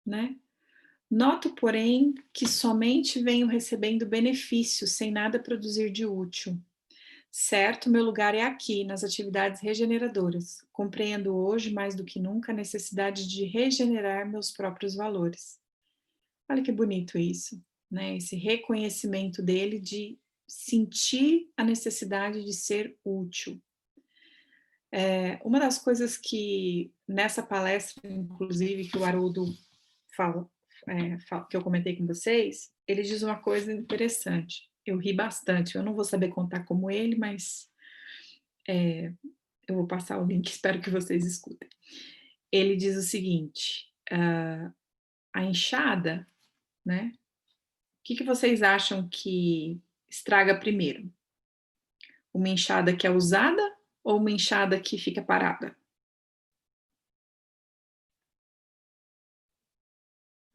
né: "Noto, porém, que somente venho recebendo benefícios sem nada produzir de útil. Certo, meu lugar é aqui, nas atividades regeneradoras. Compreendo hoje, mais do que nunca, a necessidade de regenerar meus próprios valores." Olha que bonito isso, né? Esse reconhecimento dele de sentir a necessidade de ser útil. Uma das coisas que nessa palestra, inclusive, que o Haroldo fala, que eu comentei com vocês, ele diz uma coisa interessante. Eu ri bastante. Eu não vou saber contar como ele, mas eu vou passar o link, espero que vocês escutem. Ele diz o seguinte: a enxada, né? O que vocês acham que estraga primeiro? Uma enxada que é usada ou uma enxada que fica parada?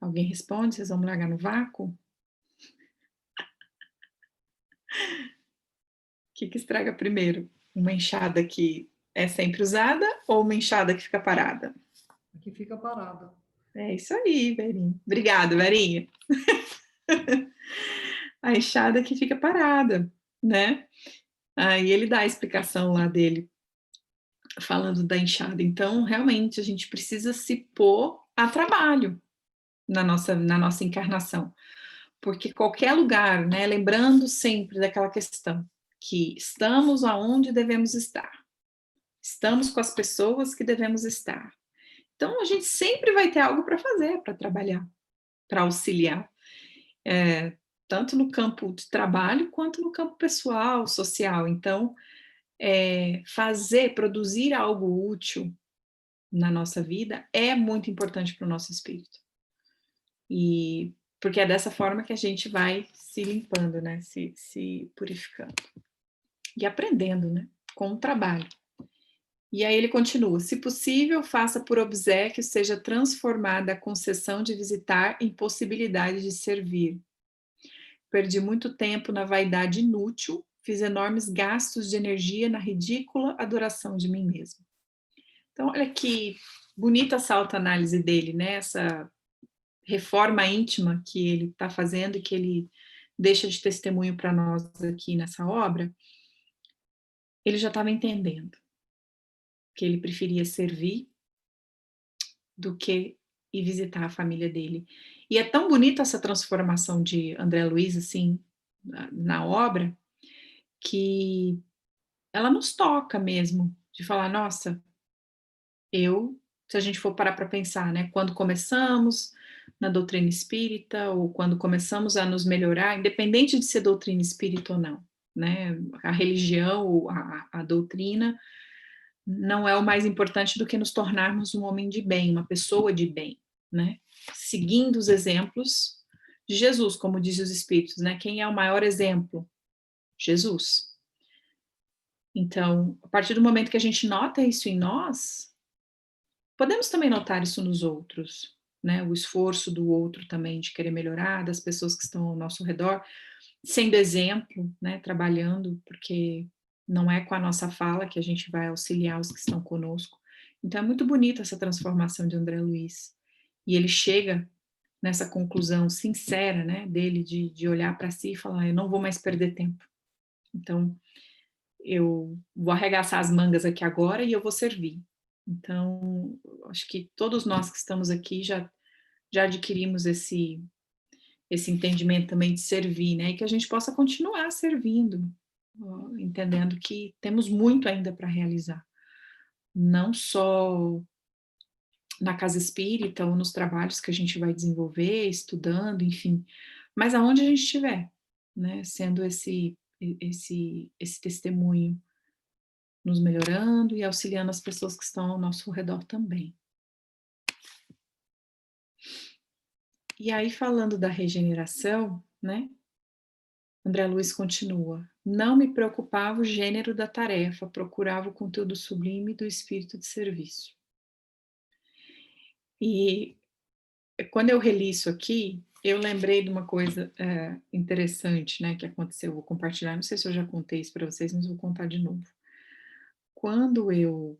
Alguém responde? Vocês vão me largar no vácuo? O que estraga primeiro? Uma enxada que é sempre usada ou uma enxada que fica parada? Aqui fica parada. É isso aí, Verinha. Obrigada, Verinha. A enxada que fica parada, né? Aí ele dá a explicação lá dele, falando da enxada. Então, realmente, a gente precisa se pôr a trabalho na nossa encarnação. Porque qualquer lugar, né? Lembrando sempre daquela questão, que estamos aonde devemos estar. Estamos com as pessoas que devemos estar. Então, a gente sempre vai ter algo para fazer, para trabalhar, para auxiliar. Tanto no campo de trabalho, quanto no campo pessoal, social. Então, produzir algo útil na nossa vida é muito importante para o nosso espírito. E porque é dessa forma que a gente vai se limpando, né? Se purificando. E aprendendo, né? Com o trabalho. E aí ele continua: se possível, faça por obséquio, seja transformada a concessão de visitar em possibilidade de servir. Perdi muito tempo na vaidade inútil, fiz enormes gastos de energia na ridícula adoração de mim mesmo. Então, olha que bonita essa autoanálise dele, né? Essa reforma íntima que ele está fazendo e que ele deixa de testemunho para nós aqui nessa obra. Ele já estava entendendo que ele preferia servir do que ir visitar a família dele. E é tão bonita essa transformação de André Luiz, assim, na obra, que ela nos toca mesmo, de falar, nossa, se a gente for parar para pensar, né, quando começamos, na doutrina espírita, ou quando começamos a nos melhorar, independente de ser doutrina espírita ou não, né? A religião, a doutrina, não é o mais importante do que nos tornarmos um homem de bem, uma pessoa de bem, né? Seguindo os exemplos de Jesus, como dizem os espíritos, né? Quem é o maior exemplo? Jesus. Então, a partir do momento que a gente nota isso em nós, podemos também notar isso nos outros, né? O esforço do outro também de querer melhorar, das pessoas que estão ao nosso redor, sendo exemplo, né? Trabalhando, porque não é com a nossa fala que a gente vai auxiliar os que estão conosco. Então, é muito bonita essa transformação de André Luiz. E ele chega nessa conclusão sincera, né? Dele de olhar para si e falar: eu não vou mais perder tempo. Então, eu vou arregaçar as mangas aqui agora e eu vou servir. Então, acho que todos nós que estamos aqui já adquirimos esse entendimento também de servir, né? E que a gente possa continuar servindo, entendendo que temos muito ainda para realizar. Não só na casa espírita ou nos trabalhos que a gente vai desenvolver, estudando, enfim, mas aonde a gente estiver, né? Sendo esse testemunho, nos melhorando e auxiliando as pessoas que estão ao nosso redor também. E aí, falando da regeneração, né? André Luiz continua: não me preocupava o gênero da tarefa, procurava o conteúdo sublime do espírito de serviço. E quando eu reli isso aqui, eu lembrei de uma coisa interessante, né, que aconteceu. Vou compartilhar, não sei se eu já contei isso para vocês, mas vou contar de novo. Quando eu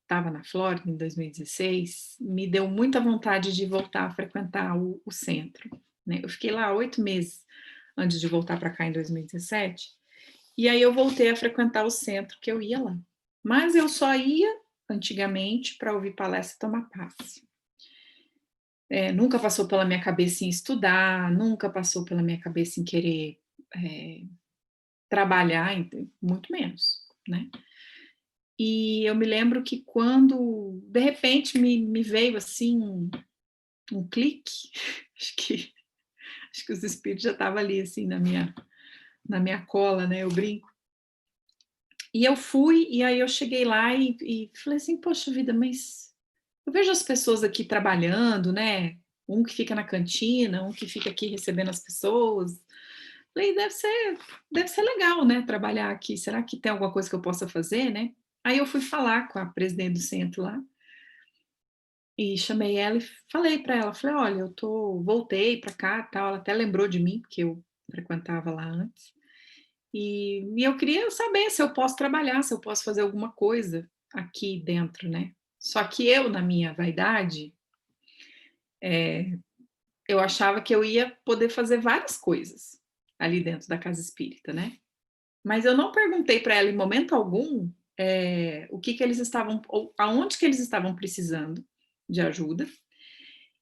estava na Flórida, em 2016, me deu muita vontade de voltar a frequentar o centro, né? Eu fiquei lá 8 meses antes de voltar para cá em 2017, e aí eu voltei a frequentar o centro que eu ia lá. Mas eu só ia, antigamente, para ouvir palestra e tomar passe. Nunca passou pela minha cabeça em estudar, nunca passou pela minha cabeça em querer trabalhar, muito menos, né? E eu me lembro que quando, de repente, me veio assim um clique, acho que os espíritos já estavam ali assim na minha cola, né? Eu brinco. E eu fui, e aí eu cheguei lá e falei assim: poxa vida, mas eu vejo as pessoas aqui trabalhando, né? Um que fica na cantina, um que fica aqui recebendo as pessoas. Falei, deve ser legal, né? Trabalhar aqui. Será que tem alguma coisa que eu possa fazer, né? Aí eu fui falar com a presidente do centro lá, e chamei ela e falei para ela, falei, olha, voltei para cá, tal, ela até lembrou de mim, porque eu frequentava lá antes, e eu queria saber se eu posso trabalhar, se eu posso fazer alguma coisa aqui dentro, né? Só que eu, na minha vaidade, eu achava que eu ia poder fazer várias coisas ali dentro da casa espírita, né? Mas eu não perguntei para ela em momento algum o que eles estavam, ou aonde que eles estavam precisando de ajuda,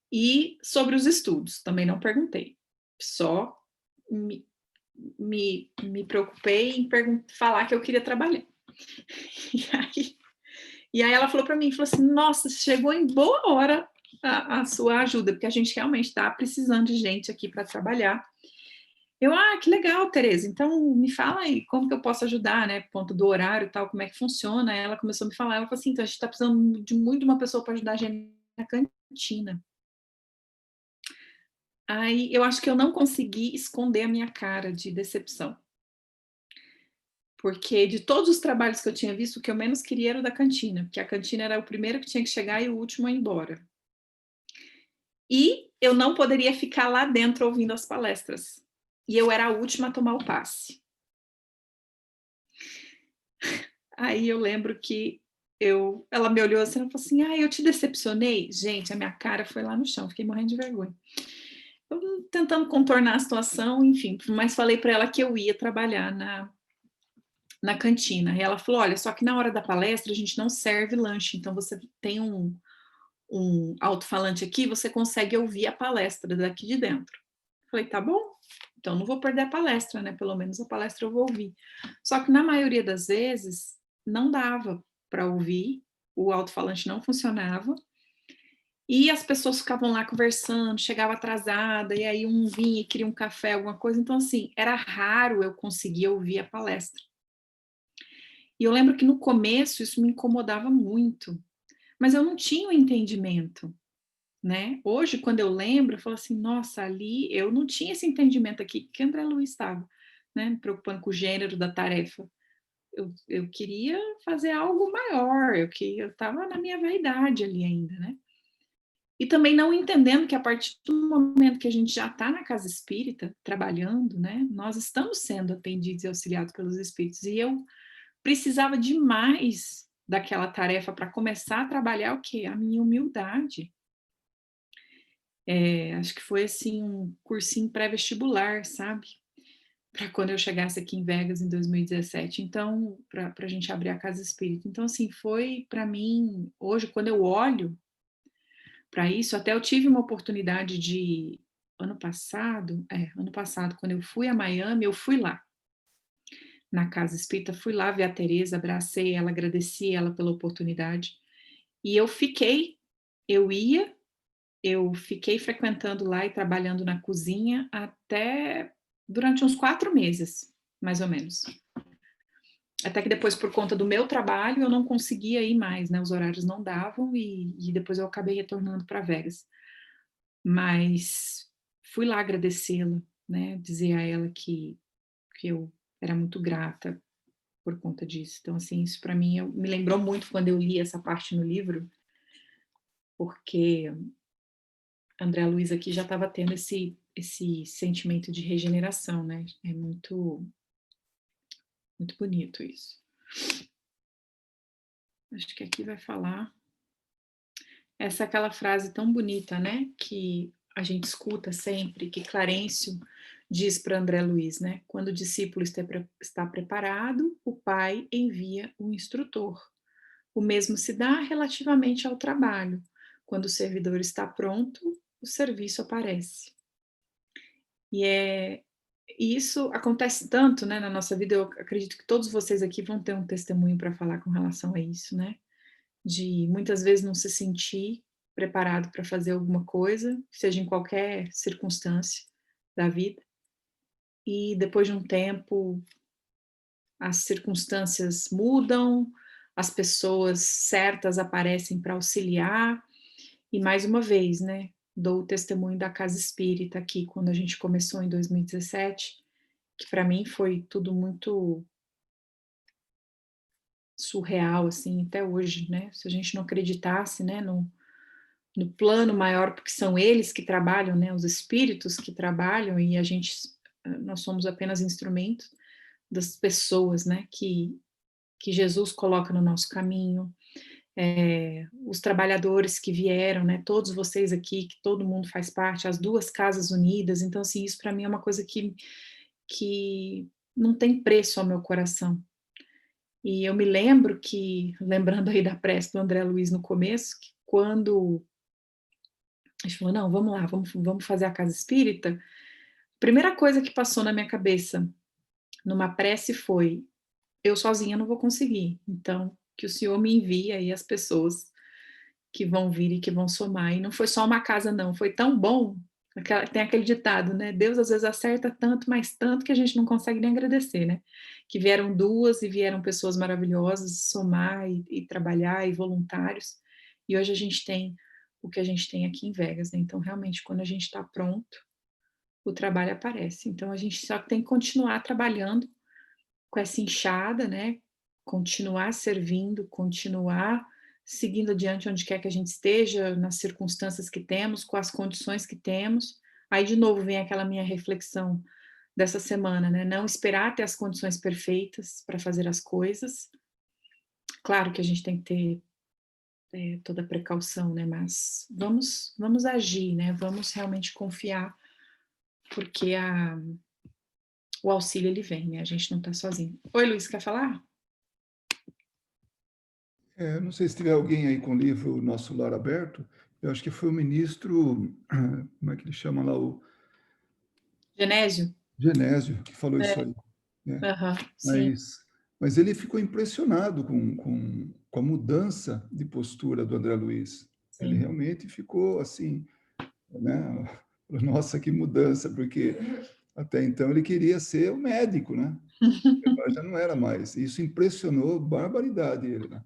e sobre os estudos, também não perguntei. Só me preocupei em falar que eu queria trabalhar. E aí ela falou para mim, falou assim, nossa, chegou em boa hora a sua ajuda, porque a gente realmente está precisando de gente aqui para trabalhar. Eu, que legal, Tereza, então me fala aí como que eu posso ajudar, né, por conta do horário e tal, como é que funciona. Ela começou a me falar, ela falou assim, então a gente está precisando de muito de uma pessoa para ajudar a gente na cantina. Aí eu acho que eu não consegui esconder a minha cara de decepção. Porque de todos os trabalhos que eu tinha visto, o que eu menos queria era o da cantina, porque a cantina era o primeiro que tinha que chegar e o último a ir embora. E eu não poderia ficar lá dentro ouvindo as palestras. E eu era a última a tomar o passe. Aí eu lembro que ela me olhou assim e falou assim, eu te decepcionei? Gente, a minha cara foi lá no chão, fiquei morrendo de vergonha. Eu tentando contornar a situação, enfim, mas falei para ela que eu ia trabalhar na cantina. E ela falou, olha, só que na hora da palestra a gente não serve lanche, então você tem um alto-falante aqui, você consegue ouvir a palestra daqui de dentro. Falei, tá bom, então não vou perder a palestra, né? Pelo menos a palestra eu vou ouvir. Só que na maioria das vezes não dava para ouvir, o alto-falante não funcionava, E as pessoas ficavam lá conversando, chegava atrasada, e aí um vinha e queria um café, alguma coisa. Então, assim, era raro eu conseguir ouvir a palestra. E eu lembro que no começo isso me incomodava muito, mas eu não tinha o entendimento, né? Hoje, quando eu lembro, eu falo assim, nossa, ali eu não tinha esse entendimento aqui que André Luiz estava, né? Me preocupando com o gênero da tarefa. Eu queria fazer algo maior, eu estava na minha vaidade ali ainda, né? E também não entendendo que a partir do momento que a gente já está na casa espírita, trabalhando, né, nós estamos sendo atendidos e auxiliados pelos espíritos. E eu precisava demais daquela tarefa para começar a trabalhar o quê? A minha humildade. Acho que foi assim um cursinho pré-vestibular, sabe? Para quando eu chegasse aqui em Vegas em 2017. Então, para a gente abrir a casa espírita. Então, assim, foi para mim, hoje, quando eu olho para isso, até eu tive uma oportunidade de, ano passado, quando eu fui a Miami, eu fui lá, na casa espírita, fui lá ver a Tereza, abracei ela, agradeci ela pela oportunidade, e eu ia, eu fiquei frequentando lá e trabalhando na cozinha até durante uns 4 meses, mais ou menos. Até que depois, por conta do meu trabalho, eu não conseguia ir mais, né? Os horários não davam e depois eu acabei retornando para Vegas. Mas fui lá agradecê-la, né? Dizer a ela que eu era muito grata por conta disso. Então, assim, isso para mim me lembrou muito quando eu li essa parte no livro, porque André Luiz aqui já estava tendo esse sentimento de regeneração, né? É muito, muito bonito isso. Acho que aqui vai falar. Essa é aquela frase tão bonita, né? Que a gente escuta sempre, que Clarencio diz para André Luiz, né? Quando o discípulo está preparado, o pai envia o instrutor. O mesmo se dá relativamente ao trabalho. Quando o servidor está pronto, o serviço aparece. E isso acontece tanto, né, na nossa vida. Eu acredito que todos vocês aqui vão ter um testemunho para falar com relação a isso, né? De muitas vezes não se sentir preparado para fazer alguma coisa, seja em qualquer circunstância da vida, e depois de um tempo as circunstâncias mudam, as pessoas certas aparecem para auxiliar, e mais uma vez, né, dou o testemunho da Casa Espírita aqui, quando a gente começou em 2017, que para mim foi tudo muito surreal, assim, até hoje, né, se a gente não acreditasse, né, no plano maior, porque são eles que trabalham, né, os espíritos que trabalham, e nós somos apenas instrumentos das pessoas, né, que Jesus coloca no nosso caminho, os trabalhadores que vieram, né, todos vocês aqui, que todo mundo faz parte, as duas casas unidas. Então, assim, isso para mim é uma coisa que não tem preço ao meu coração. E eu me lembro lembrando aí da prece do André Luiz no começo, que quando a gente falou, não, vamos lá, vamos fazer a casa espírita. A primeira coisa que passou na minha cabeça numa prece foi: eu sozinha não vou conseguir, então que o Senhor me envie aí as pessoas que vão vir e que vão somar. E não foi só uma casa, não, foi tão bom. Tem aquele ditado, né? Deus às vezes acerta tanto, mas tanto que a gente não consegue nem agradecer, né? Que vieram duas e vieram pessoas maravilhosas somar e trabalhar, e voluntários. E hoje a gente tem o que a gente tem aqui em Vegas, né? Então, realmente, quando a gente está pronto, o trabalho aparece. Então, a gente só tem que continuar trabalhando com essa enxada, né? Continuar servindo, continuar seguindo adiante onde quer que a gente esteja, nas circunstâncias que temos, com as condições que temos. Aí, de novo, vem aquela minha reflexão dessa semana, né? Não esperar ter as condições perfeitas para fazer as coisas. Claro que a gente tem que ter toda a precaução, né? Mas vamos agir, né? Vamos realmente confiar, porque o auxílio ele vem, né? A gente não está sozinho. Oi, Luiz, quer falar? Não sei se tiver alguém aí com o livro Nosso Lar Aberto, eu acho que foi o ministro, como é que ele chama lá, o Genésio? Genésio, que falou isso aí, né? Sim. Mas ele ficou impressionado com a mudança de postura do André Luiz. Ele realmente ficou assim, né? Nossa, que mudança, porque até então ele queria ser o médico, né? Agora já não era mais. Isso impressionou barbaridade ele, né?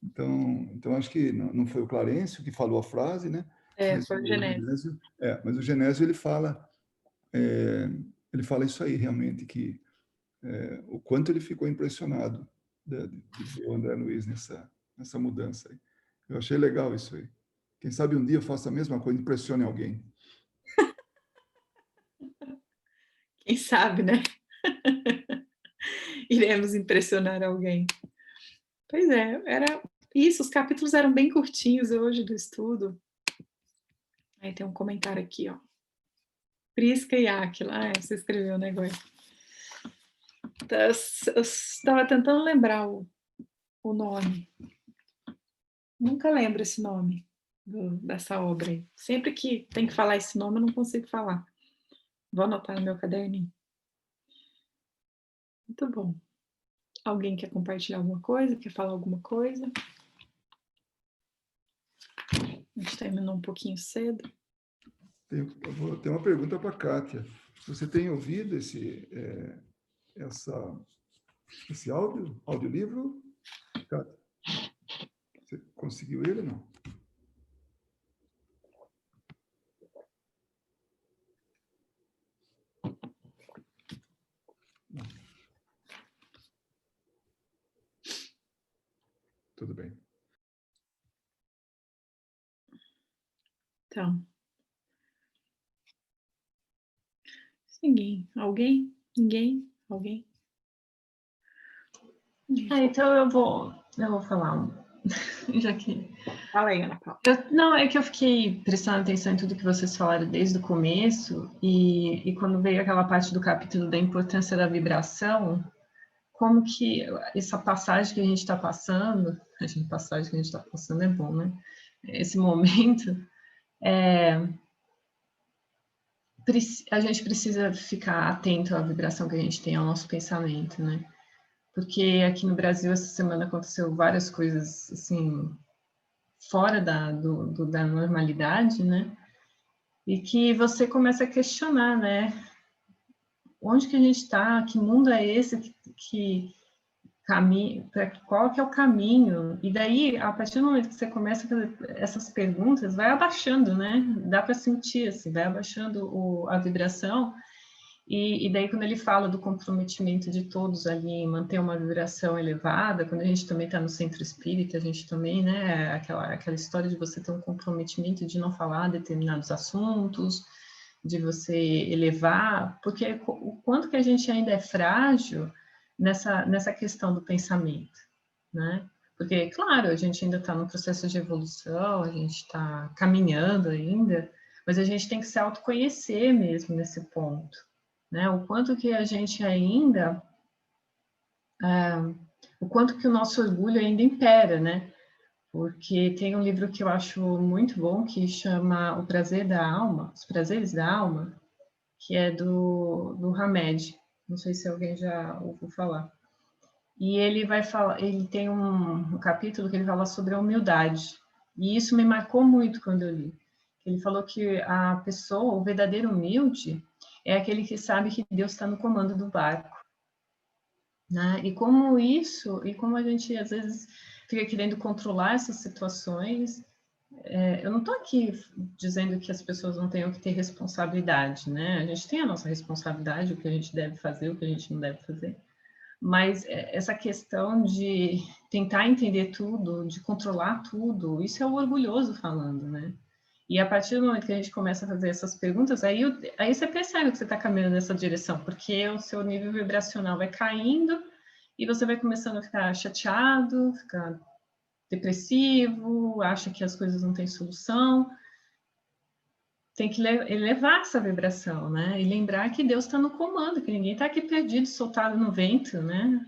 Então acho que não foi o Clarencio que falou a frase, né? Mas Foi o Genésio. mas o Genésio ele fala isso aí realmente que o quanto ele ficou impressionado de ver o André Luiz nessa mudança aí. Eu achei legal isso aí. Quem sabe um dia eu faça a mesma coisa, impressione alguém. Quem sabe, né? Iremos impressionar alguém. Pois é, era isso, os capítulos eram bem curtinhos hoje do estudo. Aí tem um comentário aqui, ó. Prisca e Áquila. Você escreveu o negócio. Eu estava tentando lembrar o nome. Nunca lembro esse nome dessa obra aí. Sempre que tem que falar esse nome, eu não consigo falar. Vou anotar no meu caderninho. Muito bom. Alguém quer compartilhar alguma coisa? Quer falar alguma coisa? A gente terminou um pouquinho cedo. Eu tenho uma pergunta para a Kátia. Você tem ouvido esse audiolivro, Kátia? Você conseguiu ele ou não? Não. Tudo bem. Então. Ninguém. Alguém? Ninguém? Alguém? Então eu vou falar, já que... Fala aí, Ana Paula. Não, é que eu fiquei prestando atenção em tudo que vocês falaram desde o começo, e quando veio aquela parte do capítulo da importância da vibração, como que essa passagem que a gente está passando, é bom, né? Esse momento, a gente precisa ficar atento à vibração que a gente tem ao nosso pensamento, né? Porque aqui no Brasil, essa semana aconteceu várias coisas, assim, fora da normalidade, né? E que você começa a questionar, né? Onde que a gente está? Que mundo é esse? Qual que é o caminho? E daí, a partir do momento que você começa a fazer essas perguntas, vai abaixando, né? Dá para sentir, assim, vai abaixando a vibração. E daí, quando ele fala do comprometimento de todos ali em manter uma vibração elevada, quando a gente também está no centro espírita, a gente também, né, aquela história de você ter um comprometimento de não falar determinados assuntos, de você elevar, porque o quanto que a gente ainda é frágil nessa questão do pensamento, né? Porque, claro, a gente ainda está no processo de evolução, a gente está caminhando ainda, mas a gente tem que se autoconhecer mesmo nesse ponto. Né? O quanto que a gente ainda, o quanto que o nosso orgulho ainda impera, né? Porque tem um livro que eu acho muito bom que chama O Prazer da Alma, Os Prazeres da Alma, que é do Hamed. Não sei se alguém já ouviu falar. E ele tem um capítulo que ele fala sobre a humildade. E isso me marcou muito quando eu li. Ele falou que a pessoa, o verdadeiro humilde, é aquele que sabe que Deus está no comando do barco. Né? E como a gente às vezes fica querendo controlar essas situações, eu não estou aqui dizendo que as pessoas não tenham que ter responsabilidade, né? A gente tem a nossa responsabilidade, o que a gente deve fazer, o que a gente não deve fazer. Mas essa questão de tentar entender tudo, de controlar tudo, isso é o orgulhoso falando, né? E a partir do momento que a gente começa a fazer essas perguntas, aí você percebe que você está caminhando nessa direção, porque o seu nível vibracional vai caindo e você vai começando a ficar chateado, ficar depressivo, acha que as coisas não têm solução. Tem que elevar essa vibração, né? E lembrar que Deus está no comando, que ninguém está aqui perdido, soltado no vento, né?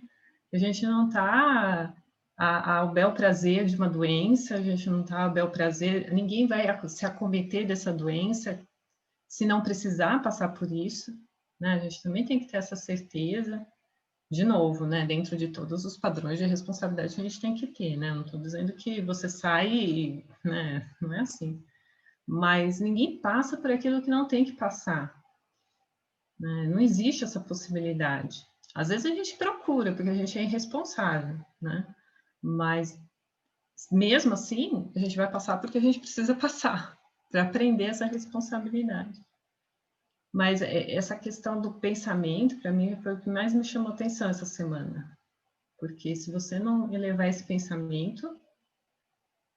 A gente não está ao bel prazer de uma doença, a gente não está ao bel prazer, ninguém vai se acometer dessa doença se não precisar passar por isso, né? A gente também tem que ter essa certeza de novo, né, dentro de todos os padrões de responsabilidade que a gente tem que ter, né? Não estou dizendo que você sai e, né, não é assim. Mas ninguém passa por aquilo que não tem que passar, né? Não existe essa possibilidade. Às vezes a gente procura, porque a gente é irresponsável, né? Mas mesmo assim, a gente vai passar porque a gente precisa passar, para aprender essa responsabilidade. Mas essa questão do pensamento, para mim, foi o que mais me chamou atenção essa semana. Porque se você não elevar esse pensamento,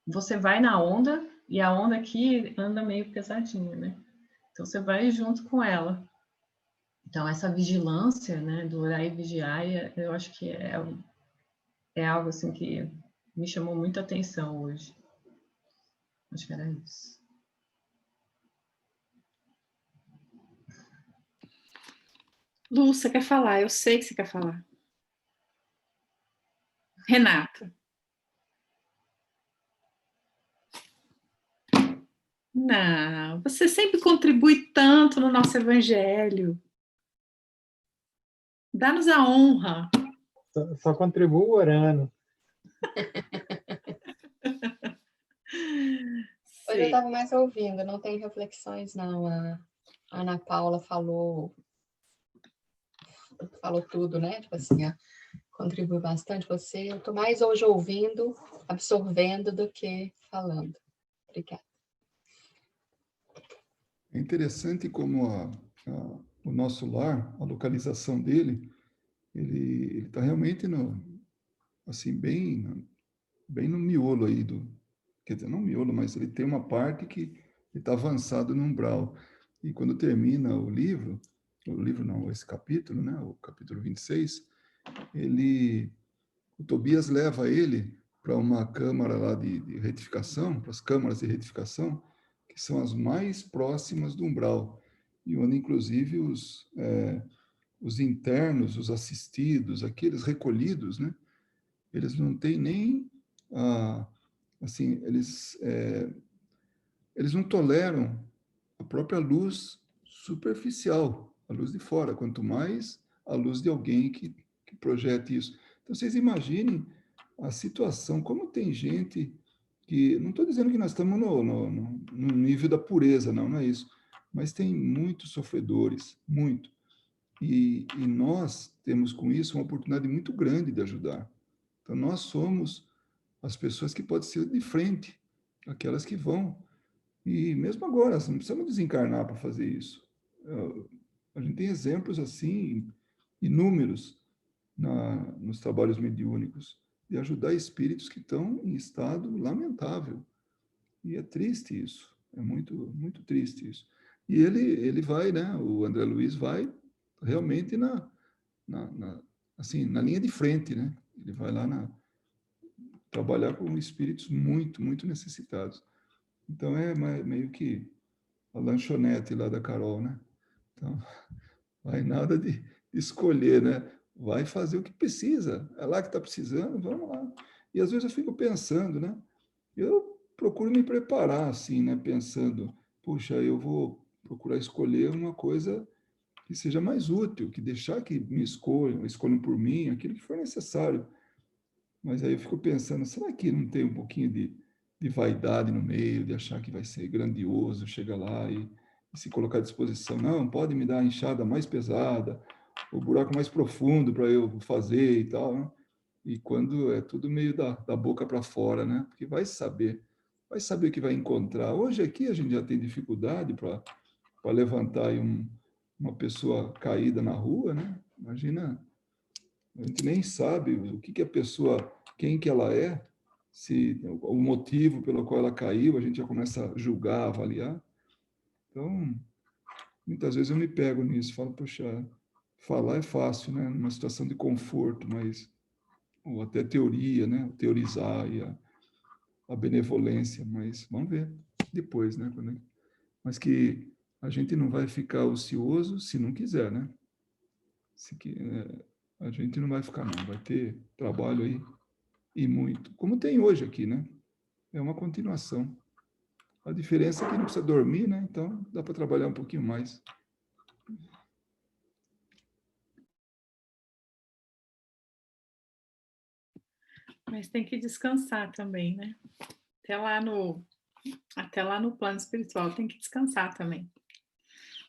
você vai na onda, e a onda aqui anda meio pesadinha, né? Então você vai junto com ela. Então essa vigilância, né, do orar e vigiar, eu acho que é algo assim que me chamou muita atenção hoje. Acho que era isso. Lu, você quer falar? Eu sei que você quer falar. Renata. Não, você sempre contribui tanto no nosso evangelho. Dá-nos a honra. Só contribuo orando. Hoje eu Sei. estava mais ouvindo, não tem reflexões, não. A Ana Paula falou tudo, né? Tipo assim, contribui bastante você. Eu estou mais hoje ouvindo, absorvendo do que falando. Obrigada. É interessante como o nosso lar, a localização dele, ele está realmente assim, bem no miolo aí quer dizer, não miolo, mas ele tem uma parte que ele está avançado no umbral. E quando termina o livro não, esse capítulo, né, o capítulo 26, o Tobias leva ele para uma câmara lá de retificação, para as câmaras de retificação, que são as mais próximas do umbral, e onde, inclusive, os internos, os assistidos, aqueles recolhidos, né, eles não têm nem, assim, eles não toleram a própria luz superficial, a luz de fora, quanto mais a luz de alguém que projete isso. Então, vocês imaginem a situação, como tem gente que, não estou dizendo que nós estamos no nível da pureza, não é isso, mas tem muitos sofredores, muito. E nós temos com isso uma oportunidade muito grande de ajudar. Então, nós somos as pessoas que podem ser de frente, aquelas que vão. E mesmo agora, nós não precisamos desencarnar para fazer isso. A gente tem exemplos assim, inúmeros, nos trabalhos mediúnicos, de ajudar espíritos que estão em estado lamentável. E é triste isso, é muito, muito triste isso. E ele vai, né, o André Luiz vai realmente assim, na linha de frente, né? Ele vai lá trabalhar com espíritos muito, muito necessitados. Então é meio que a lanchonete lá da Carol, né? Então, vai nada de escolher, né? Vai fazer o que precisa. É lá que está precisando, vamos lá. E às vezes eu fico pensando, né? Eu procuro me preparar assim, né? Pensando, puxa, eu vou procurar escolher uma coisa que seja mais útil, que deixar que me escolham por mim, aquilo que for necessário. Mas aí eu fico pensando, será que não tem um pouquinho de vaidade no meio, de achar que vai ser grandioso, chega lá e se colocar à disposição? Não, pode me dar a enxada mais pesada, o buraco mais profundo para eu fazer e tal, né? E quando é tudo meio da boca para fora, né? Porque vai saber o que vai encontrar. Hoje aqui a gente já tem dificuldade para levantar aí uma pessoa caída na rua, né? Imagina, a gente nem sabe o que a pessoa, quem que ela é, se o motivo pelo qual ela caiu, a gente já começa a julgar, avaliar. Então, muitas vezes eu me pego nisso, falo, poxa, falar é fácil, né? Numa situação de conforto, mas ou até teoria, né? Teorizar e a benevolência, mas vamos ver depois, né? Mas que a gente não vai ficar ocioso se não quiser, né? A gente não vai ficar, não. Vai ter trabalho aí e muito. Como tem hoje aqui, né? É uma continuação. A diferença é que não precisa dormir, né? Então dá para trabalhar um pouquinho mais. Mas tem que descansar também, né? Até lá no plano espiritual tem que descansar também.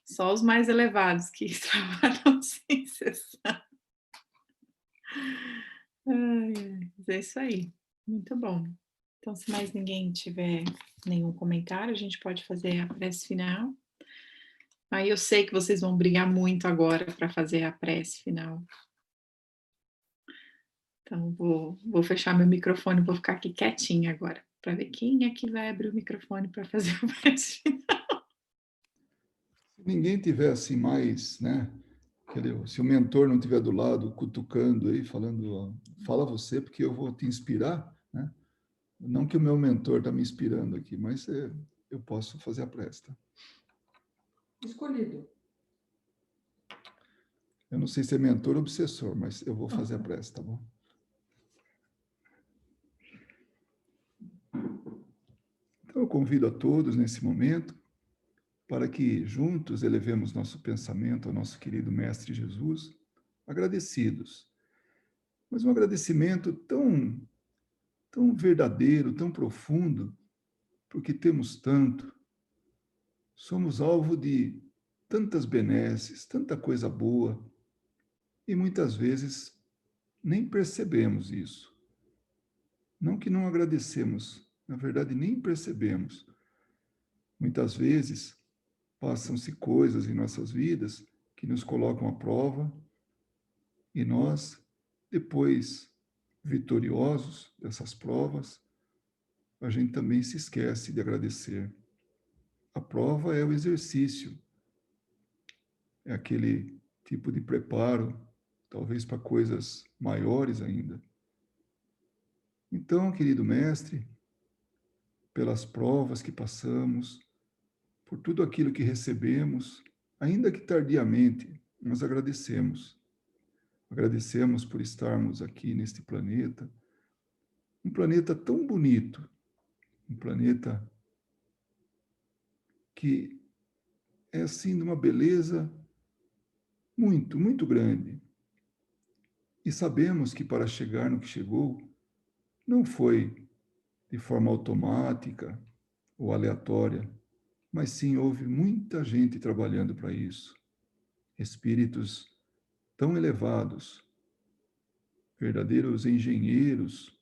Só os mais elevados que trabalham sem cessar. Mas é isso aí. Muito bom. Então, se mais ninguém tiver nenhum comentário, a gente pode fazer a prece final. Aí eu sei que vocês vão brigar muito agora para fazer a prece final. Então, vou fechar meu microfone, vou ficar aqui quietinha agora, para ver quem é que vai abrir o microfone para fazer a prece final. Se ninguém tiver assim mais, né? Se o mentor não estiver do lado, cutucando aí, falando, ó, fala você, porque eu vou te inspirar, né? Não que o meu mentor está me inspirando aqui, mas eu posso fazer a prece, tá? Escolhido. Eu não sei se é mentor ou obsessor, mas eu vou fazer a prece, tá bom? Então, eu convido a todos nesse momento para que juntos elevemos nosso pensamento ao nosso querido Mestre Jesus, agradecidos. Mas um agradecimento tão verdadeiro, tão profundo, porque temos tanto, somos alvo de tantas benesses, tanta coisa boa, e muitas vezes nem percebemos isso. Não que não agradecemos, na verdade nem percebemos. Muitas vezes passam-se coisas em nossas vidas que nos colocam à prova e nós, depois vitoriosos dessas provas, a gente também se esquece de agradecer. A prova é o exercício, é aquele tipo de preparo, talvez para coisas maiores ainda. Então, querido mestre, pelas provas que passamos, por tudo aquilo que recebemos, ainda que tardiamente, nós agradecemos. Agradecemos por estarmos aqui neste planeta, um planeta tão bonito, um planeta que é assim de uma beleza muito, muito grande. E sabemos que para chegar no que chegou, não foi de forma automática ou aleatória, mas sim houve muita gente trabalhando para isso. Espíritos tão elevados, verdadeiros engenheiros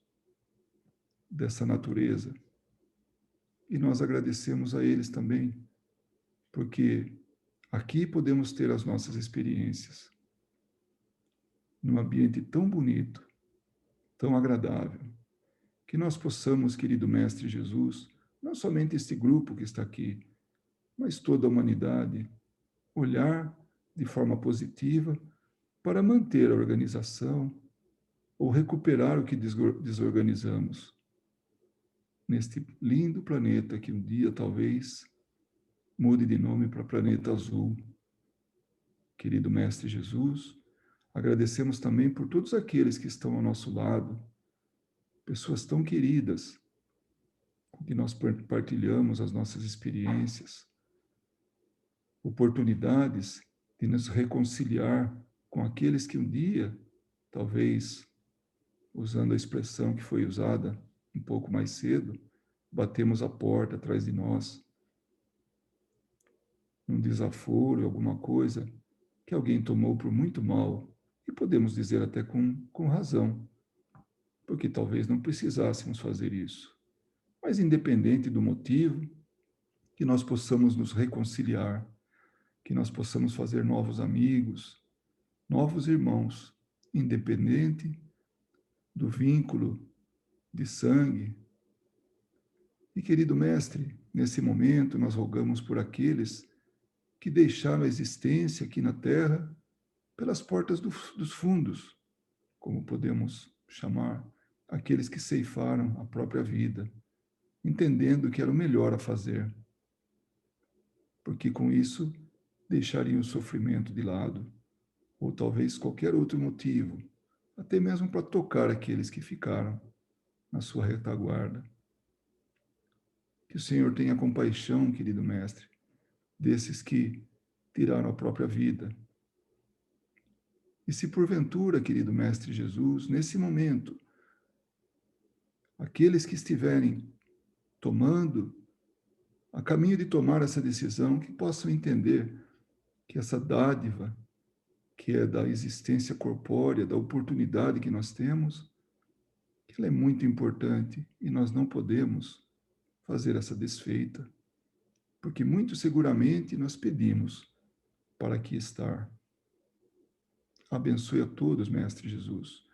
dessa natureza. E nós agradecemos a eles também, porque aqui podemos ter as nossas experiências, num ambiente tão bonito, tão agradável, que nós possamos, querido Mestre Jesus, não somente este grupo que está aqui, mas toda a humanidade, olhar de forma positiva para manter a organização ou recuperar o que desorganizamos neste lindo planeta que um dia talvez mude de nome para Planeta Azul. Querido Mestre Jesus, agradecemos também por todos aqueles que estão ao nosso lado, pessoas tão queridas, com que nós partilhamos as nossas experiências, oportunidades de nos reconciliar com aqueles que um dia, talvez, usando a expressão que foi usada um pouco mais cedo, batemos a porta atrás de nós, num desaforo, alguma coisa que alguém tomou por muito mal, e podemos dizer até com razão, porque talvez não precisássemos fazer isso. Mas independente do motivo, que nós possamos nos reconciliar, que nós possamos fazer novos amigos, novos irmãos, independente do vínculo de sangue. E, querido Mestre, nesse momento nós rogamos por aqueles que deixaram a existência aqui na Terra pelas portas dos fundos, como podemos chamar, aqueles que ceifaram a própria vida, entendendo que era o melhor a fazer, porque com isso deixariam o sofrimento de lado, ou talvez qualquer outro motivo, até mesmo para tocar aqueles que ficaram na sua retaguarda. Que o Senhor tenha compaixão, querido Mestre, desses que tiraram a própria vida. E se porventura, querido Mestre Jesus, nesse momento, aqueles que estiverem a caminho de tomar essa decisão, que possam entender que essa dádiva, que é da existência corpórea, da oportunidade que nós temos, que ela é muito importante e nós não podemos fazer essa desfeita, porque muito seguramente nós pedimos para aqui estar. Abençoe a todos, Mestre Jesus,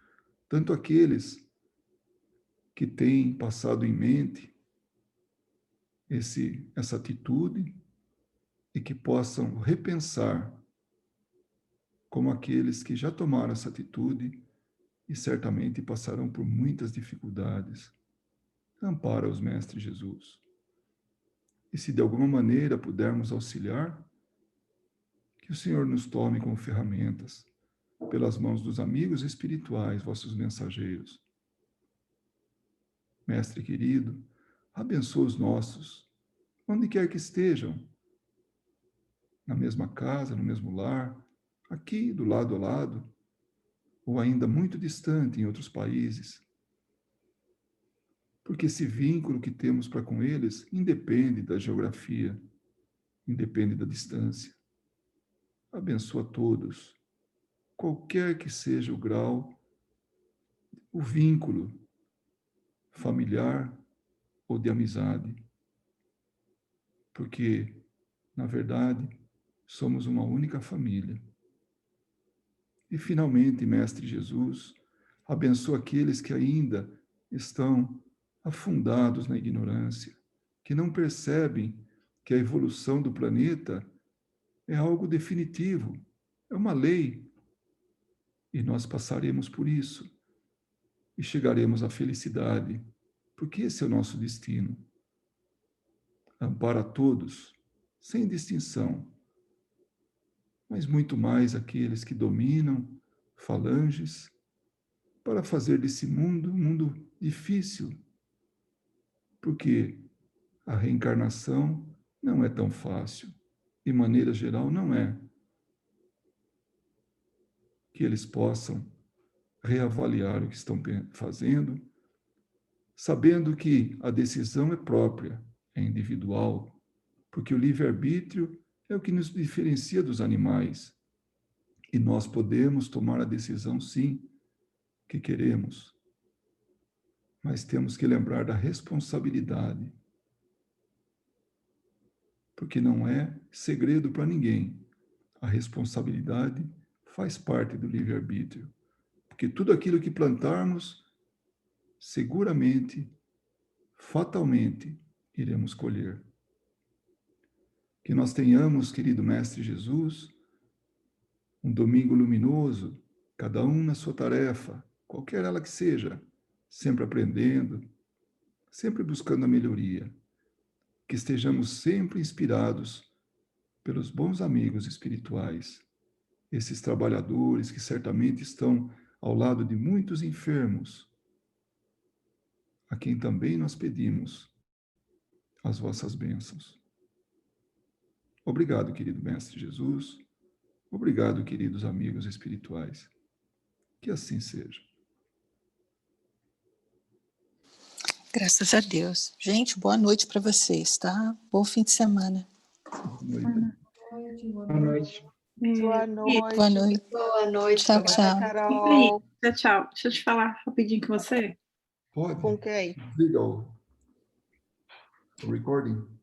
tanto aqueles que têm passado em mente essa atitude e que possam repensar como aqueles que já tomaram essa atitude e certamente passarão por muitas dificuldades. Ampara os, Mestre Jesus. E se de alguma maneira pudermos auxiliar, que o Senhor nos tome como ferramentas, pelas mãos dos amigos espirituais, vossos mensageiros. Mestre querido, abençoa os nossos, onde quer que estejam, na mesma casa, no mesmo lar, aqui, do lado a lado, ou ainda muito distante em outros países. Porque esse vínculo que temos para com eles independe da geografia, independe da distância. Abençoa todos, qualquer que seja o grau, o vínculo familiar ou de amizade. Porque, na verdade, somos uma única família. E, finalmente, Mestre Jesus, abençoa aqueles que ainda estão afundados na ignorância, que não percebem que a evolução do planeta é algo definitivo, é uma lei, e nós passaremos por isso e chegaremos à felicidade, porque esse é o nosso destino. Ampara a todos, sem distinção, mas muito mais aqueles que dominam falanges para fazer desse mundo um mundo difícil, porque a reencarnação não é tão fácil, de maneira geral não é. Que eles possam reavaliar o que estão fazendo, sabendo que a decisão é própria, é individual, porque o livre-arbítrio é o que nos diferencia dos animais. E nós podemos tomar a decisão, sim, que queremos. Mas temos que lembrar da responsabilidade. Porque não é segredo para ninguém. A responsabilidade faz parte do livre-arbítrio. Porque tudo aquilo que plantarmos, seguramente, fatalmente, iremos colher. Que nós tenhamos, querido Mestre Jesus, um domingo luminoso, cada um na sua tarefa, qualquer ela que seja, sempre aprendendo, sempre buscando a melhoria. Que estejamos sempre inspirados pelos bons amigos espirituais, esses trabalhadores que certamente estão ao lado de muitos enfermos, a quem também nós pedimos as vossas bênçãos. Obrigado, querido Mestre Jesus. Obrigado, queridos amigos espirituais. Que assim seja. Graças a Deus. Gente, boa noite para vocês, tá? Bom fim de semana. Boa noite. Boa noite. Boa noite. Boa noite. Boa noite. Tchau, Bye, tchau. Carol. Tchau, tchau. Deixa eu te falar rapidinho com você. Pode. Com quem? Desliga o recording.